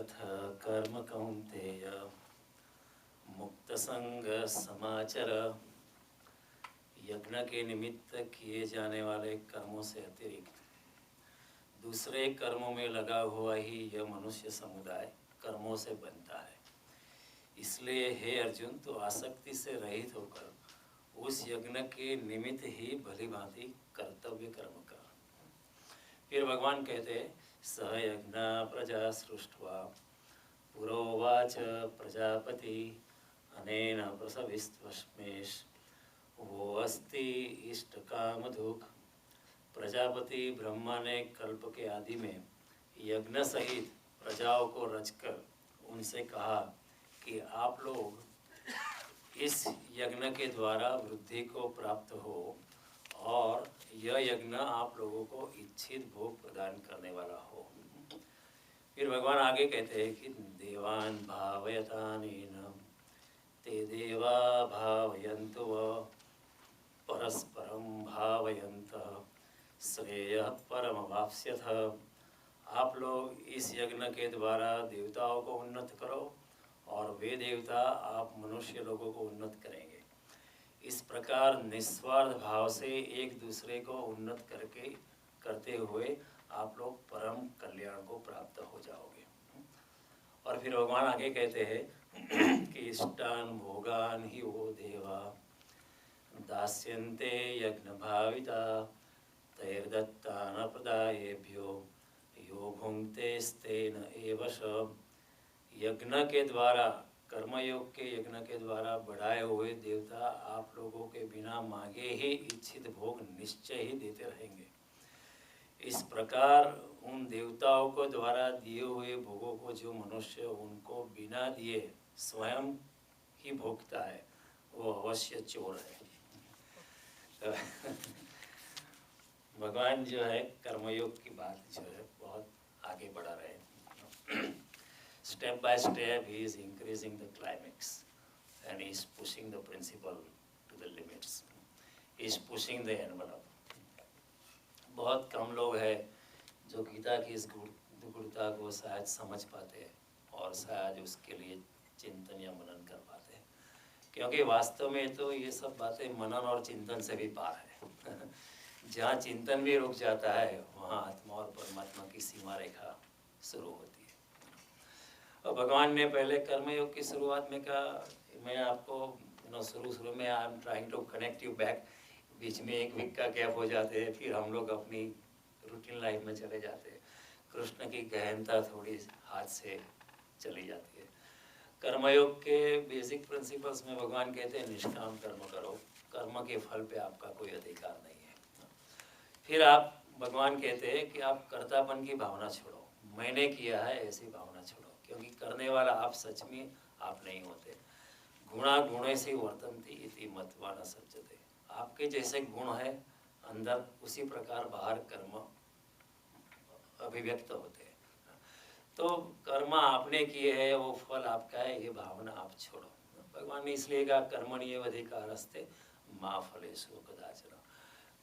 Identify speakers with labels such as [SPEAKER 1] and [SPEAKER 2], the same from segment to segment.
[SPEAKER 1] अथ कर्म कौन्तेय मुक्त संग समाचर। यज्ञ के निमित्त किए जाने वाले कर्मों से अतिरिक्त दूसरे कर्मों में लगा हुआ ही यह मनुष्य समुदाय कर्मों से बनता है। इसलिए हे अर्जुन, तो आसक्ति से रहित होकर उस यज्ञ के निमित्त ही भली भांति कर्तव्य कर्म कर। फिर भगवान कहते हैं, सह यज्ञ प्रजा सृष्ट्वा पुरोवाच प्रजापति अनेन प्रसविस्त्वष्मेष वो अस्ति इष्ट कामधुक्। प्रजापति ब्रह्मा ने कल्प के आदि में यज्ञ सहित प्रजाओं को रचकर उनसे कहा कि आप लोग इस यज्ञ के द्वारा वृद्धि को प्राप्त हो और यह यज्ञ आप लोगों को इच्छित भोग प्रदान करने वाला हो। फिर भगवान आगे कहते हैं कि देवान भावयतानेन ते देवा भावयन्तु परस्परं भावयन्तः श्रेयः परमवाप्स्यथ। आप लोग इस यज्ञ के द्वारा देवताओं को उन्नत करो और वे देवता आप मनुष्य लोगों को उन्नत करेंगे। इस प्रकार निस्वार्थ भाव से एक दूसरे को उन्नत करते हुए आप लोग परम कल्याण को प्राप्त हो जाओगे। और फिर भगवान आगे कहते हैं कि इष्टान भोगान ही वो देवा दास्यन्ते यज्ञ भाविता तैर्दत्तान प्रदायेभ्यो यो भुंक्ते स्तेन एव स। यज्ञ के द्वारा कर्मयोग के यज्ञ के द्वारा बढ़ाए हुए देवता आप लोगों के बिना मांगे ही इच्छित भोग निश्चय ही देते रहेंगे। इस प्रकार उन देवताओं को द्वारा दिए हुए भोगों को जो मनुष्य उनको बिना दिए स्वयं ही भोगता है वो अवश्य चोर है। भगवान जो है कर्मयोग की बात जो है बहुत आगे बढ़ा रहे हैं। Step by step he is increasing the climax and he is pushing the principle to the limits. He is pushing the envelope. बहुत कम लोग हैं जो गीता की इस गुणता को शायद समझ पाते हैं और शायद उसके लिए चिंतन या मनन कर पाते हैं, क्योंकि वास्तव में तो ये सब बातें मनन और चिंतन से भी पार है। जहाँ चिंतन भी रुक जाता है वहाँ आत्मा और परमात्मा की सीमा रेखा शुरू होती है। और भगवान ने पहले कर्मयोग की शुरुआत में कहा, मैं आपको शुरू में I am trying to connect you back, बीच में एक वीक का गैप हो जाते हैं, फिर हम लोग अपनी रूटीन लाइफ में चले जाते हैं। कृष्ण की गहनता थोड़ी हाथ से चली जाती है। कर्मयोग के बेसिक प्रिंसिपल्स में भगवान कहते हैं निष्काम कर्म करो, कर्म के फल पे आपका कोई अधिकार नहीं है। फिर आप भगवान कहते हैं कि आप कर्तापन की भावना छोड़ो, मैंने किया है ऐसी भावना छोड़ो, क्योंकि करने वाला आप सच में आप नहीं होते। गुणा गुणे से वर्तन्ति इति मत्वा न सज्जते। आपके जैसे गुण है अंदर उसी प्रकार बाहर कर्म अभिव्यक्त होते हैं। तो कर्म आपने किए हैं वो फल आपका है, ये भावना आप छोड़ो। भगवान ने इसलिए कहा कर्मण्येव अधिकारस्ते मा फलेषु कदाचन।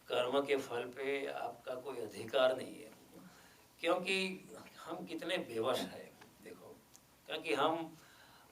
[SPEAKER 1] कर्म के फल पे आपका कोई अधिकार नहीं है, क्योंकि हम कितने बेवश हैं। देखो, क्योंकि हम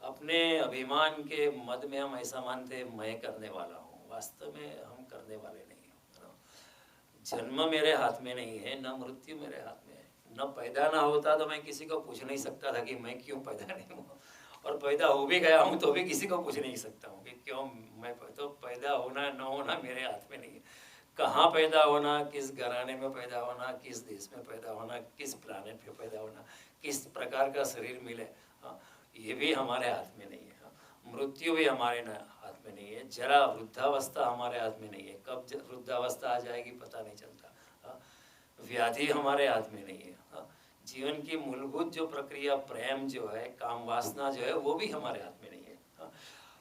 [SPEAKER 1] अपने अभिमान के मद में हम ऐसा मानते हैं मैं करने वाला हूँ, वास्तव में हम करने वाले नहीं हैं। जन्म मेरे हाथ में नहीं है, न मृत्यु मेरे हाथ में है। न पैदा ना होता तो मैं किसी को पूछ नहीं सकता था कि मैं क्यों पैदा नहीं हुआ, और पैदा हो भी गया हूँ तो भी किसी को पूछ नहीं सकता हूँ कि क्यों मैं। तो पैदा होना न होना मेरे हाथ में नहीं है। कहाँ पैदा होना, किस घराने में पैदा होना, किस देश में पैदा होना, किस प्लानेट पे पैदा होना, किस प्रकार का शरीर मिले, ये भी हमारे हाथ में नहीं है। मृत्यु भी हमारे हाथ में नहीं है। जरा वृद्धावस्था हमारे हाथ में नहीं है, कब वृद्धावस्था आ जाएगी पता नहीं चलता। व्याधि हमारे हाथ में नहीं है। जीवन की मूलभूत जो प्रक्रिया प्रेम जो है, काम वासना जो है, वो भी हमारे हाथ में नहीं है।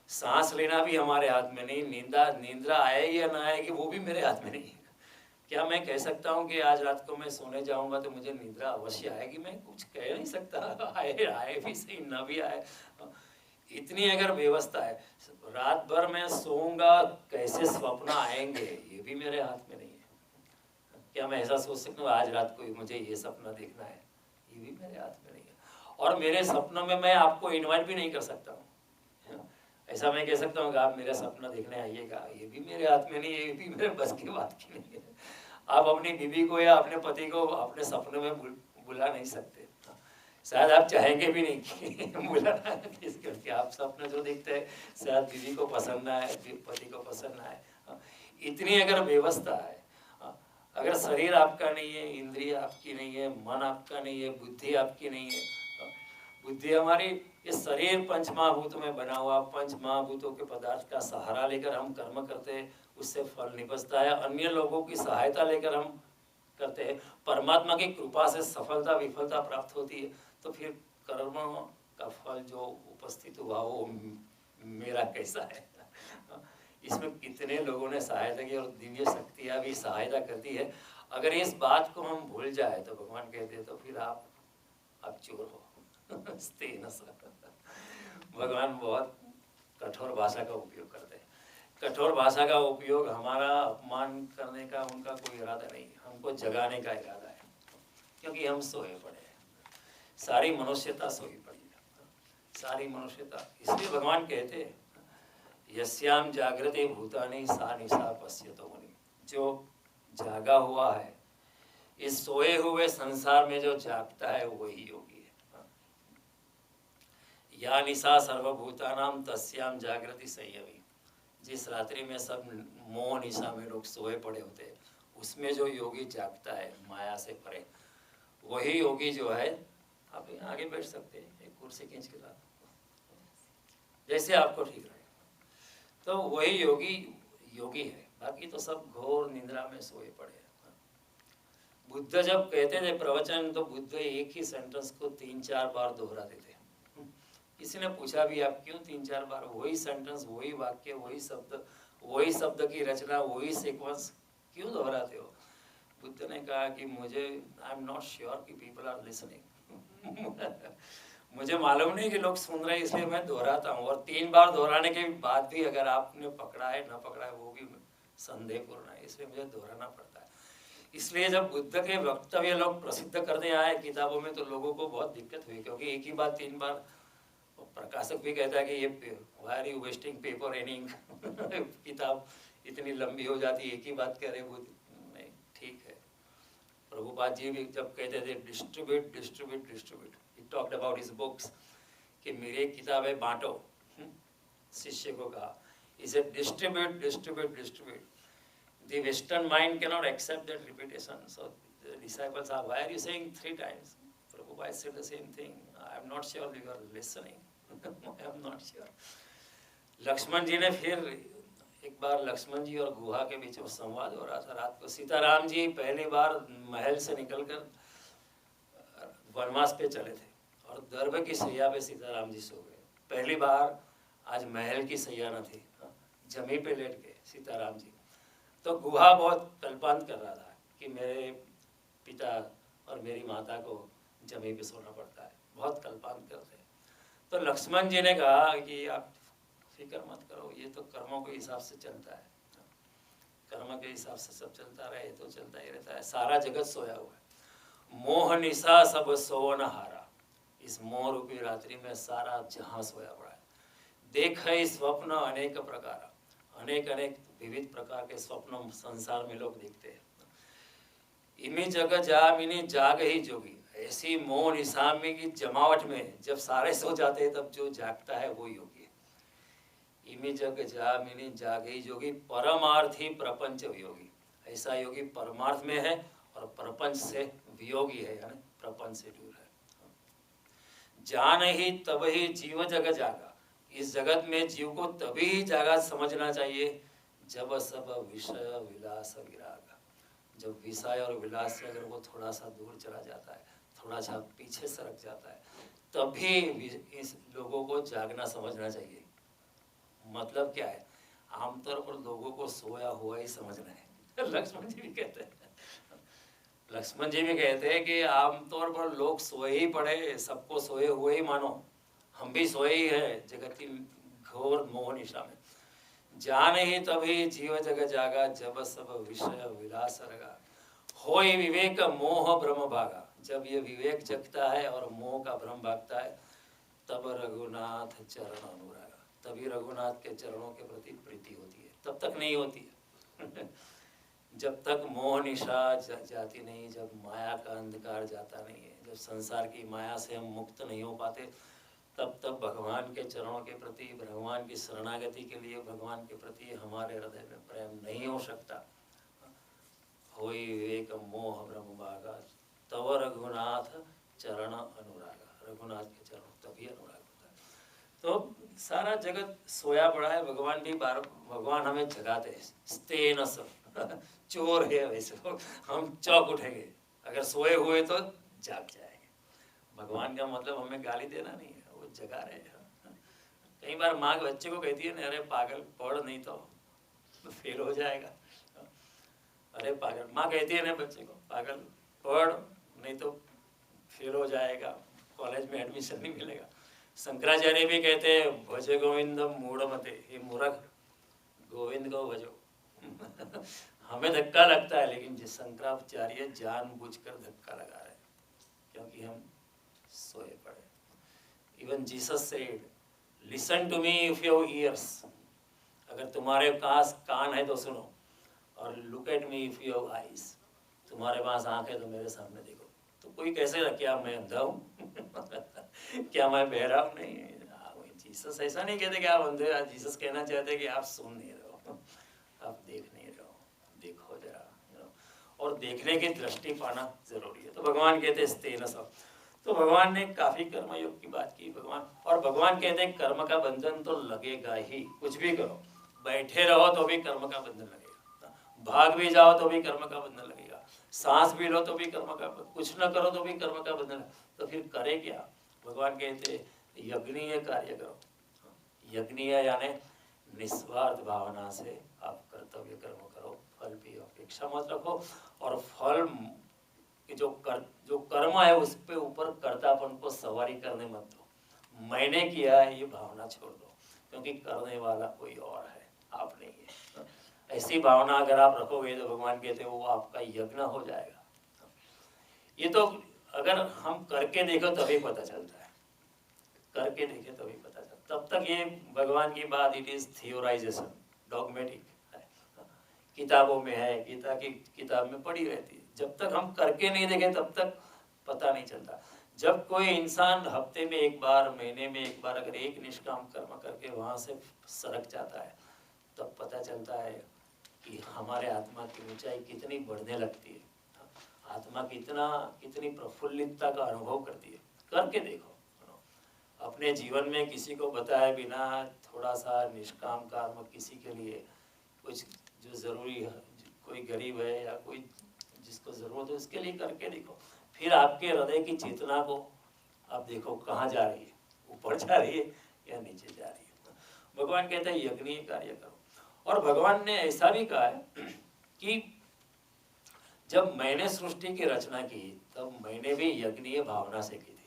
[SPEAKER 1] सांस लेना भी हमारे हाथ में नहीं, नींद्रा आए या ना आएगी वो भी मेरे हाथ में नहीं है। क्या मैं कह सकता हूँ कि आज रात को मैं सोने जाऊंगा तो मुझे निद्रा अवश्य आएगी? मैं कुछ कह नहीं सकता। आए भी सही, ना भी आए। इतनी अगर व्यवस्था है, रात भर मैं सोऊंगा कैसे स्वप्न आएंगे ये भी मेरे हाथ में नहीं है। क्या मैं ऐसा सोच सकता हूँ आज रात को मुझे ये सपना देखना है? ये भी मेरे हाथ में नहीं है। और मेरे सपनों में मैं आपको इनवाइट भी नहीं कर सकता हूँ। ऐसा मैं कह सकता हूँ कि आप मेरा सपना देखने आइएगा, ये भी मेरे हाथ में नहीं है, ये भी मेरे बस की बात की नहीं है। आप अपनी बीवी को या अपने पति को अपने सपनों में बुला नहीं सकते, शायद आप चाहेंगे भी नहीं कि बुलाना, इस करके आप सपना जो देखते हैं शायद बीवी को पसंद ना आए, पति को पसंद ना आए। इतनी अगर व्यवस्था है, अगर शरीर आपका नहीं है, इंद्रिय आपकी नहीं है, मन आपका नहीं है, बुद्धि आपकी नहीं है, बुद्धि हमारी, ये शरीर पंच महाभूतों में बना हुआ, पंच महाभूतों के पदार्थ का सहारा लेकर हम कर्म करते हैं, उससे फल निपजता है। अन्य लोगों की सहायता लेकर हम करते हैं, परमात्मा की कृपा से सफलता विफलता प्राप्त होती है, तो फिर कर्म का फल जो उपस्थित हुआ वो मेरा कैसा है? इसमें कितने लोगों ने सहायता की और दिव्य शक्तियाँ भी सहायता करती है। अगर इस बात को हम भूल जाए तो भगवान कहते हैं तो फिर आप चोर हो। भगवान बहुत कठोर भाषा का उपयोग करते हैं। कठोर भाषा का उपयोग हमारा अपमान करने का उनका कोई इरादा नहीं, हमको जगाने का इरादा है, क्योंकि हम सोए पड़े हैं, सारी मनुष्यता सोई पड़ी है, सारी मनुष्यता। इसलिए भगवान कहते हैं यस्याम जागृते भूतानि सा निशा पश्यतो मुनि, जो जागा हुआ है इस सोए हुए संसार में, जो जागता है वही योगी है। या निशा सर्वभूतानाम तस्याम जागृति संयमी, जिस रात्रि में सब मोह निशा में लोग सोए पड़े होते हैं, उसमें जो योगी जागता है माया से परे, वही योगी जो है। आप आगे बैठ सकते हैं, एक कुर्सी खींच के ला, जैसे आपको ठीक रहे, तो वही योगी है। बाकी तो सब घोर निद्रा में सोए पड़े हैं। बुद्ध जब कहते थे प्रवचन, तो बुद्ध एक ही सेंटेंस को 3-4 बार दोहराते थे। किसी ने पूछा भी आप क्यों 3-4 बार वही सेंटेंस, वही वाक्य, वही शब्द की रचना, वही सीक्वेंस क्यों दोहराते हो? बुद्ध ने कहा कि मुझे आई एम नॉट श्योर कि पीपल आर लिसनिंग। मुझे मालूम नहीं कि लोग सुन रहे हैं, इसलिए मैं दोहराता हूँ। और 3 बार दोहराने के बाद भी अगर आपने पकड़ा है ना पकड़ा है वो भी संदेहपूर्ण है, इसलिए मुझे दोहराना पड़ता है। इसलिए जब बुद्ध के वक्तव्य लोग प्रसिद्ध करने आए किताबों में, तो लोगों को बहुत दिक्कत हुई, क्योंकि एक ही बात 3 बार, प्रकाशक भी कहता है कि ये why are you wasting paper and ink, किताब इतनी लंबी हो जाती है, एक ही बात कह रहे बुद्ध। नहीं, ठीक है। प्रभुपाद जी भी जब कहते थे distribute distribute distribute, he talked about his books कि मेरी किताबें बांटो, शिष्य को कहा, इसे distribute distribute distribute. The Western mind cannot accept that repetition. So the disciples are, why are you saying 3 times? Prabhupada said the same thing. I am not sure you are listening. I am not sure. Lakshman ji ने फिर एक बार, लक्ष्मण जी और गुहा के बीच में संवाद हो रहा था रात को। सीताराम जी पहली बार महल से निकलकर वनवास पे चले थे और दर्भ की सैया पे सीताराम जी सो गए। पहली बार आज महल की सैया न थी, जमीन पे लेट गए सीताराम जी। तो गुहा बहुत कल्पांत कर रहा था कि मेरे पिता और मेरी माता को जमीन पे सोना पड़ता है, बहुत कल्पांत करते हैं। तो लक्ष्मण जी ने कहा कि आप फिक्र मत करो, ये तो कर्मों के हिसाब से चलता है, कर्म के हिसाब से सब चलता रहे तो चलता ही रहता है। सारा जगत सोया हुआ है, मोह निशा सब सोवन हारा, इस मोह रूपी रात्रि में सारा जहां सोया पड़ा है। देख है स्वप्न अनेक प्रकार, अनेक अनेक विविध प्रकार के स्वप्न संसार में लोग देखते हैं। इमी जग जामिनी जाग ही जोगी, ऐसी मोह निशा में की जमावट में जब सारे सो जाते हैं तब जो जागता है वो योगी है। इमी जग जामिनी जाग ही जोगी, परमार्थी प्रपंच वियोगी, ऐसा योगी परमार्थ में है और प्रपंच से वियोगी है, यानी प्रपंच से दूर है। जान ही तब ही जीव जग जागा, इस जगत में जीव को तभी जागा समझना चाहिए जब सब विषय विलास विराग, जब विषय और विलास से अगर वो थोड़ा सा दूर चला जाता है, थोड़ा सा पीछे सरक जाता है, तभी इस लोगों को जागना समझना चाहिए। मतलब क्या है? आमतौर पर लोगों को सोया हुआ ही समझना है। लक्ष्मण जी भी कहते हैं, लक्ष्मण जी भी कहते हैं कि आमतौर पर लोग सोए ही पड़े, सबको सोए हुए ही मानो, हम भी सोए ही है जगत की घोर मोह निशा में। जान ही तभी जीव जग जागा, जब सब विषय विलास रगा, होय विवेक मोह ब्रह्म भागा, जब ये विवेक जगता है और मोह का भ्रम भागता है, तब रघुनाथ चरण अनुराग, तभी रघुनाथ के चरणों के प्रति प्रीति होती है, तब तक नहीं होती है। जब तक मोह निशा जाती नहीं, जब माया का अंधकार जाता नहीं है, जब संसार की माया से हम मुक्त नहीं हो पाते, तब तक भगवान के चरणों के प्रति, भगवान की शरणागति के लिए, भगवान के प्रति हमारे हृदय में प्रेम नहीं हो सकता। होई विवेक मोह ब्रह्म भागा, तव रघुनाथ चरण अनुराग, रघुनाथ के चरण तभी अनुराग होता है। तो सारा जगत सोया पड़ा है, भगवान भी भगवान हमें जगाते हैं। स्तेन चोर है वैसे तो हम चौक उठेंगे, अगर सोए हुए तो जाग जाएंगे। भगवान का मतलब हमें गाली देना नहीं है, वो जगा रहे हैं। कई बार माँ बच्चे को कहती है ना, अरे पागल पढ़ नहीं तो फेल हो जाएगा। अरे पागल, माँ कहती है ना बच्चे को, पागल पढ़ नहीं तो फेल हो जाएगा, कॉलेज में एडमिशन नहीं मिलेगा। शंकराचार्य भी कहते हैं भजे गोविंदम मूढ़मते, ये मूर्ख गोविंद को भजो। हमें धक्का लगता है, लेकिन जिस शंकराचार्य जानबूझकर धक्का लगा रहे हैं, क्योंकि हम सोए पड़े। Even Jesus said, listen to me if you have ears, अगर तुम्हारे पास कान है तो सुनो, और look at me if you have eyes, तुम्हारे पास आंख है तो मेरे सामने देखो। तो कोई कैसे रखे, क्या मैं अंधा हूँ? क्या मैं बहरा हूँ? नहीं, जीसस ऐसा नहीं कहते कि आप अंधे हो। जीसस कहना चाहते कि आप सुन नहीं रहे हो, आप देख नहीं रहे हो, देखो जरा। और देखने की दृष्टि पाना जरूरी है। तो भगवान कहते स्तेन सब, तो भगवान ने काफी कर्मयोग की बात की भगवान। और भगवान कहते हैं कर्म का बंधन तो लगेगा ही, कुछ भी करो, बैठे रहो तो भी कर्म का बंधन लगेगा, भाग भी जाओ तो भी कर्म का बंधन लगेगा, सांस भी लो तो भी कर्म का, कुछ न करो तो भी कर्म का बंधन। तो फिर करे क्या? भगवान कहते यज्ञीय कार्य करो। यज्ञीय यानी निस्वार्थ भावना से आप कर्तव्य कर्म करो, फल की अपेक्षा मत रखो, और फल जो कर्म है उस पे ऊपर कर्तापन को सवारी करने मत दो। मैंने किया है ये भावना छोड़ दो, क्योंकि करने वाला कोई और है, आप नहीं है। ऐसी भावना अगर आप रखोगे तो भगवान कहते हैं वो आपका यज्ञ हो जाएगा। ये तो अगर हम करके देखो तभी पता चलता है, करके देखे तभी पता चलता। तब तक ये भगवान की बात इट इज थियोराइजेशन, डॉगमेटिक है, किताबों में है, गीता की किताब में पढ़ी रहती है। जब तक हम करके नहीं देखें तब तक पता नहीं चलता। जब कोई इंसान हफ्ते में एक बार, महीने में एक बार अगर एक निष्काम कर्म करके वहां से सरक जाता है, तब पता चलता है कि हमारे आत्मा की ऊंचाई कितनी बढ़ने लगती है, आत्मा कितनी प्रफुल्लितता का अनुभव करती है। करके देखो, अपने जीवन में किसी को बताए बिना थोड़ा सा निष्काम कर्म किसी के लिए, कुछ जो जरूरी है, कोई गरीब है या कोई जिसको जरूरत है उसके लिए करके देखो। फिर आपके हृदय की चेतना को आप देखो कहाँ जा रही है, ऊपर जा रही है या नीचे जा रही है। भगवान कहते हैं यज्ञीय कार्य करो। और भगवान ने ऐसा भी कहा है कि जब मैंने सृष्टि की रचना की तब मैंने भी यज्ञीय भावना से की थी।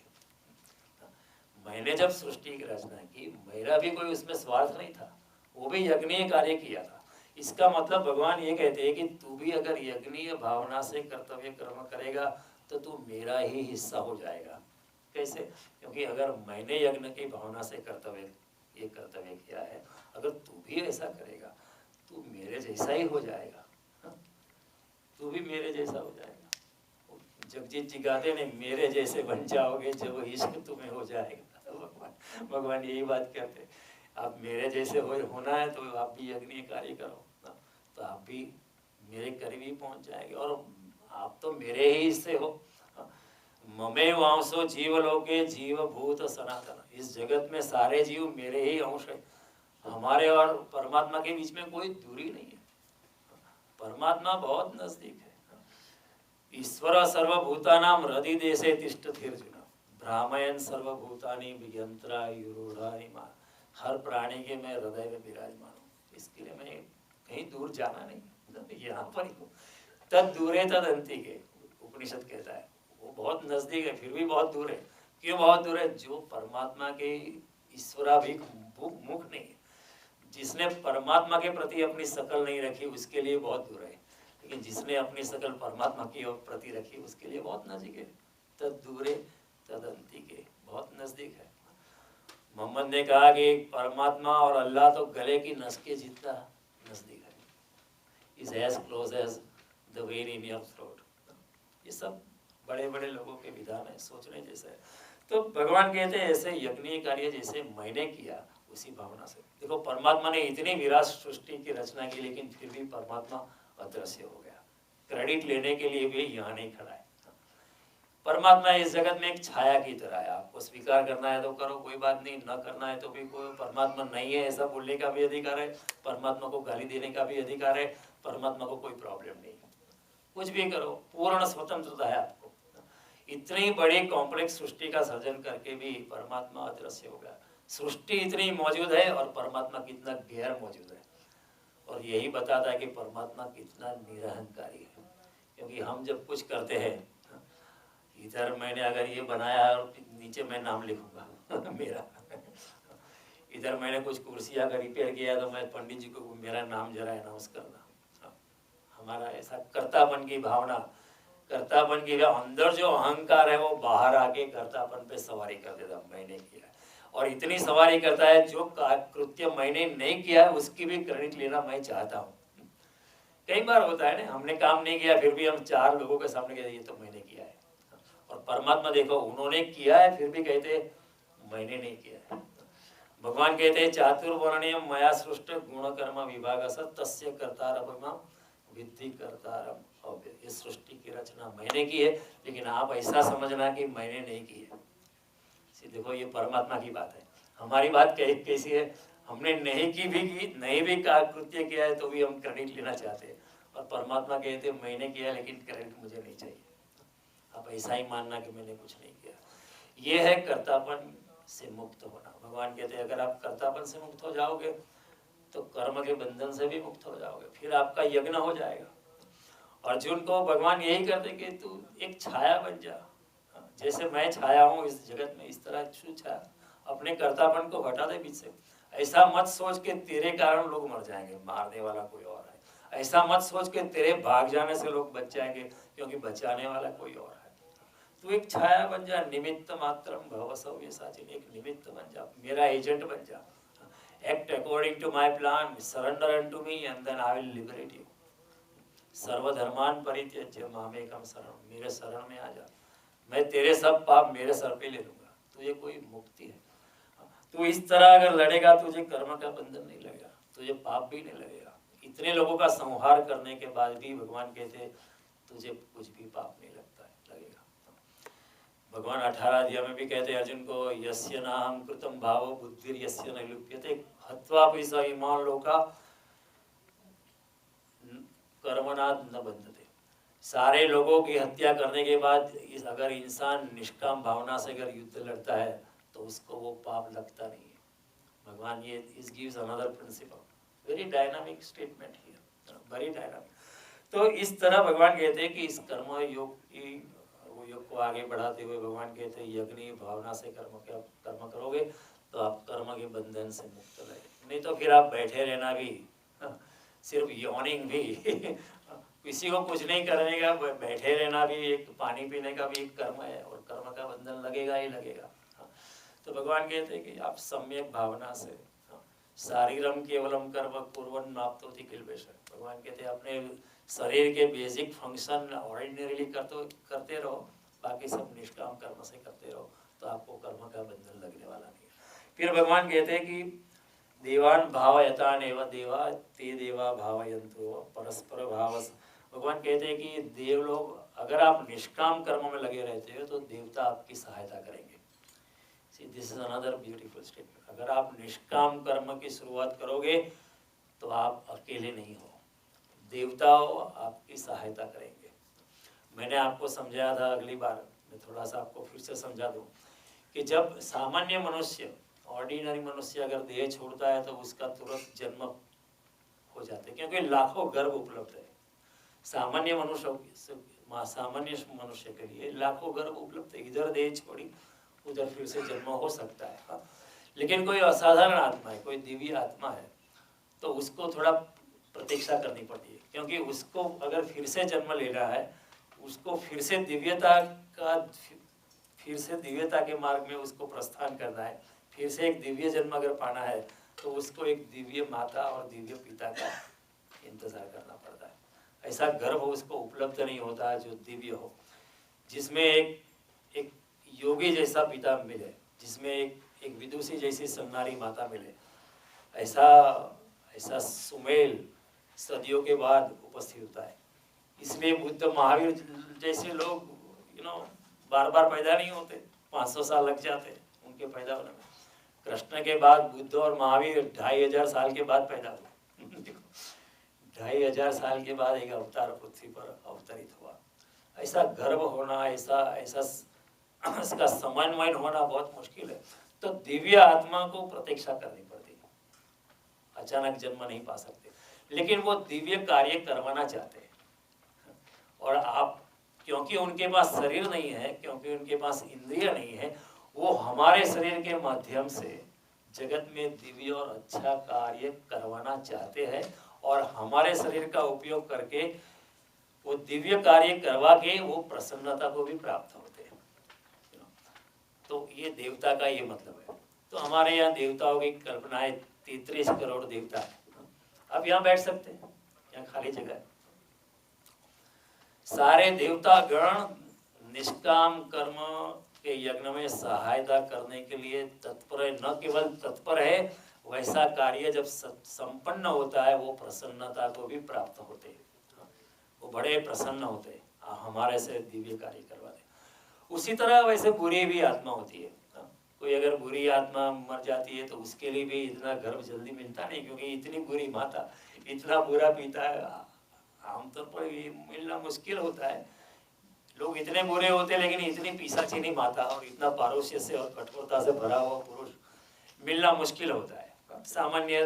[SPEAKER 1] मैंने जब सृष्टि की रचना की, मेरा भी कोई उसमें स्वार्थ नहीं था, वो भी यज्ञीय कार्य किया था। इसका मतलब भगवान ये कहते हैं कि तू भी अगर यज्ञीय भावना से कर्तव्य कर्म करेगा तो तू मेरा ही हिस्सा हो जाएगा। कैसे? क्योंकि अगर मैंने यज्ञ की भावना से कर्तव्य किया है, अगर तू भी ऐसा करेगा तू मेरे जैसा ही हो जाएगा, तू भी मेरे जैसा हो जाएगा। जगजीत जी गाते ने, मेरे जैसे बन जाओगे जब इश्क तुम्हें हो जाएगा। भगवान यही बात कहते हैं, आप मेरे जैसे होना है तो आप भी यज्ञीय कार्य करो, तो आप भी मेरे करीब ही पहुंच जाएंगे। और आप तो मेरे ही हिस्से हो। ममे वांसो जीव लोके जीव भूत सनातन, इस जगत में सारे जीव मेरे ही अंश है। हमारे और परमात्मा के बीच में कोई दूरी नहीं है, परमात्मा बहुत नजदीक है। ईश्वर सर्वभूतानां हृदय देशे तिष्ठतिर्जुन, भ्रामयन् सर्वभूतानि वियंत्रायुरूढ़ानि मां, हर प्राणी के मैं हृदय में विराजमान हूँ। इसके लिए मैं कहीं दूर जाना नहीं, यहाँ पर ही हूँ। तद दूरे तद अंतिके, उपनिषद कहता है, वो बहुत नजदीक है फिर भी बहुत दूर है। क्यों बहुत दूर है? जो परमात्मा के ईश्वराभिमुख मुख नहीं है, जिसने परमात्मा के प्रति अपनी शकल नहीं रखी उसके लिए बहुत दूर है, लेकिन जिसने अपनी शकल परमात्मा की प्रति रखी उसके लिए बहुत नजीक है। तद दूरे तद अंतिके, बहुत नजदीक है। मोहम्मद ने कहा कि परमात्मा और अल्लाह तो गले की नस के जितना नजदीक है, is as close as the vein in your throat. ये सब बड़े बड़े लोगों के विधान है, सोचने जैसे है। तो भगवान कहते हैं ऐसे यज्ञीय कार्य जैसे मैंने किया उसी भावना से। देखो परमात्मा ने इतनी विराट सृष्टि की रचना की, लेकिन फिर भी परमात्मा अदृश्य हो गया। क्रेडिट लेने के लिए भी यहाँ नहीं खड़ा है। परमात्मा इस जगत में एक छाया की तरह है, आपको स्वीकार करना है तो करो, कोई बात नहीं, न करना है तो भी कोई, परमात्मा नहीं है ऐसा बोलने का भी अधिकार है, परमात्मा को गाली देने का भी अधिकार है, परमात्मा को कोई प्रॉब्लम नहीं है, कुछ भी करो, पूर्ण स्वतंत्रता है आपको। इतनी बड़ी कॉम्प्लेक्स सृष्टि का सर्जन करके भी परमात्मा अदृश्य हो गया। सृष्टि इतनी मौजूद है और परमात्मा कितना गैर मौजूद है, और यही बताता है कि परमात्मा कितना निरहंकारी है। क्योंकि हम जब कुछ करते हैं, इधर मैंने अगर ये बनाया और नीचे मैं नाम लिखूंगा मेरा, इधर मैंने कुछ कुर्सियाँ का रिपेयर किया तो मैं पंडित जी को मेरा नाम जरा अनाउंस करना। हमारा ऐसा कर्तापन की भावना, कर्तापन की अंदर जो अहंकार है वो बाहर आके कर्तापन पे सवारी कर देता, मैंने किया है। और इतनी सवारी करता है, जो कृत्य मैंने नहीं किया है उसकी भी क्रेडिट लेना मैं चाहता हूँ। कई बार होता है ना, हमने काम नहीं किया फिर भी हम चार लोगों के सामने कहते ये तो मैंने किया है। और परमात्मा देखो उन्होंने किया है फिर भी कहते मैंने नहीं किया है। भगवान कहते हैं चातुर्वर्ण्य मया सृष्ट गुण कर्म विभाग तस्य कर्तारम विद्धि कर्तारम अव्यय। इस सृष्टि की रचना मैंने की है, लेकिन आप ऐसा समझना कि मैंने नहीं की है। देखो ये परमात्मा की बात है, हमारी बात कैसी है, हमने नहीं की भी की, नहीं भी कृत्य किया है तो भी हम क्रेडिट लेना चाहते हैं। और परमात्मा कहते हैं मैंने किया लेकिन क्रेडिट मुझे नहीं चाहिए, आप ऐसा ही मानना कि मैंने कुछ नहीं किया। ये है कर्तापन से मुक्त होना। भगवान कहते हैं अगर आप कर्तापन से मुक्त हो जाओगे तो कर्म के बंधन से भी मुक्त हो जाओगे, फिर आपका यज्ञ हो जाएगा। अर्जुन को भगवान यही करते कि तू एक छाया बन जा, जैसे मैं छाया हूँ इस जगत में, इस तरह तू छाया, अपने कर्तापन को हटा दे बीच से। ऐसा मत सोच के तेरे कारण लोग मर जाएंगे, मारने वाला कोई और है। ऐसा मत सोच के तेरे भाग जाने से लोग बच जाएंगे, क्योंकि बचाने वाला कोई और है। तू एक छाया बन जा, निमित्त मात्रम भव सव्यसाचिन, एक निमित्त बन जा, मेरा एजेंट बन जा। Act according to my plan, surrender unto me and then I will liberate you. सर्वधर्मान परित्यज्य मामेकम शरणं, मेरे शरण में आ जा, मैं तेरे सब पाप मेरे सर पे ले लूंगा, तुझे कोई मुक्ति है। तू इस तरह अगर लड़ेगा तुझे कर्म का बंधन नहीं लगेगा, तुझे पाप भी नहीं लगेगा। इतने लोगों का संहार करने के बाद भी भगवान कहते तुझे कुछ भी पाप नहीं लगता है, लगेगा। भगवान 18 अध्याय में भी कहते हैं अर्जुन को, यस्य नाहं कृतं भावो बुद्धिर यस्य न लुप्यते हत्वापि स इमान् लोका कर्मणात् न बंधते। सारे लोगों की हत्या करने के बाद अगर इंसान निष्काम भावना से अगर युद्ध लड़ता है तो उसको वो पाप लगता नहीं है। भगवान ये इस gives another principle, very dynamic statement here, very dynamic. तो इस तरह भगवान कहते हैं कि इस कर्म योग की योग को आगे बढ़ाते हुए भगवान कहते हैं यज्ञ भावना से कर्म करोगे तो आप कर्म के बंधन से मुक्त रहे, नहीं तो फिर आप बैठे रहना भी, सिर्फ यॉर्निंग भी किसी को कुछ नहीं करने का, बैठे रहना भी एक, पानी पीने का भी एक कर्म है, और कर्म का बंधन लगेगा ही लगेगा। तो भगवान कहते हैं कि आप सम्यक भावना से, शारीरम केवलम कर्म कुर्वन् नाप्नोति किल्बिषम्। भगवान कहते हैं अपने शरीर के बेसिक फंक्शन ऑर्डिनरीली करते रहो, बाकी सब निष्काम कर्म से करते रहो, तो आपको कर्म का बंधन लगने वाला नहीं है। फिर भगवान कहते हैं कि देवान भावयतानेव देवा ते देवा भावयन्तु परस्पर भाव। भगवान कहते हैं कि देव लोग, अगर आप निष्काम कर्म में लगे रहते हो तो देवता आपकी सहायता करेंगे। This is another beautiful statement. अगर आप निष्काम कर्म की शुरुआत करोगे तो आप अकेले नहीं हो, देवता आपकी सहायता करेंगे। मैंने आपको समझाया था, अगली बार मैं थोड़ा सा आपको फिर से समझा दूं कि जब सामान्य मनुष्य, ऑर्डिनरी मनुष्य अगर देह छोड़ता है तो उसका तुरंत जन्म हो जाता है, क्योंकि लाखों गर्भ उपलब्ध है। सामान्य मनुष्य के लिए लाखों गर्भ उपलब्ध है, इधर देह छोड़ी उधर फिर से जन्म हो सकता है। हाँ। लेकिन कोई असाधारण आत्मा है, कोई दिव्य आत्मा है, तो उसको थोड़ा प्रतीक्षा करनी पड़ती है, क्योंकि उसको अगर फिर से जन्म लेना है, उसको फिर से दिव्यता का फिर से दिव्यता के मार्ग में उसको प्रस्थान करना है, फिर से एक दिव्य जन्म अगर पाना है तो उसको एक दिव्य माता और दिव्य पिता का इंतजार करना पड़ता है। ऐसा गर्भ उसको उपलब्ध नहीं होता जो दिव्य हो, जिसमें एक योगी जैसा पिता मिले, जिसमें एक विदुषी जैसी सन्नारी माता मिले। ऐसा सुमेल सदियों के बाद उपस्थित होता है। इसलिए बुद्ध महावीर जैसे लोग बार बार पैदा नहीं होते, 500 साल लग जाते उनके पैदा होने में। कृष्ण के बाद बुद्ध और महावीर 2500 साल के बाद पैदा हुए। 2500 साल के बाद एक अवतार पृथ्वी पर अवतरित हुआ। ऐसा गर्व होना, ऐसा इसका समन्वय होना बहुत मुश्किल है। तो दिव्य आत्मा को प्रतीक्षा करनी पड़ती है, अचानक जन्म नहीं पा सकते, लेकिन वो दिव्य कार्य करवाना चाहते हैं। और आप, क्योंकि उनके पास शरीर नहीं है, क्योंकि उनके पास इंद्रिय नहीं है, वो हमारे शरीर के माध्यम से जगत में दिव्य और अच्छा कार्य करवाना चाहते हैं, और हमारे शरीर का उपयोग करके वो दिव्य कार्य करवा के वो प्रसन्नता को भी प्राप्त होते हैं। तो ये देवता का ये मतलब है। तो हमारे यहाँ देवताओं की कल्पना है, 33 करोड़ देवता है। आप यहाँ बैठ सकते हैं, यहाँ खाली जगह है। सारे देवता गण निष्काम कर्म के यज्ञ में सहायता करने के लिए तत्पर है। न केवल तत्पर है, वैसा कार्य जब संपन्न होता है वो प्रसन्नता को भी प्राप्त होते हैं। वो बड़े प्रसन्न होते हैं, हमारे से दिव्य कार्य करवाते। उसी तरह वैसे बुरी भी आत्मा होती है। कोई अगर बुरी आत्मा मर जाती है तो उसके लिए भी इतना गर्व जल्दी मिलता नहीं, क्योंकि इतनी बुरी माता, इतना बुरा पिता आमतौर पर मिलना मुश्किल होता है। लोग इतने बुरे होते हैं, लेकिन इतनी पिशाचिनी माता और इतना पारुष्य से और कठोरता से भरा हुआ पुरुष मिलना मुश्किल होता है। सामान्य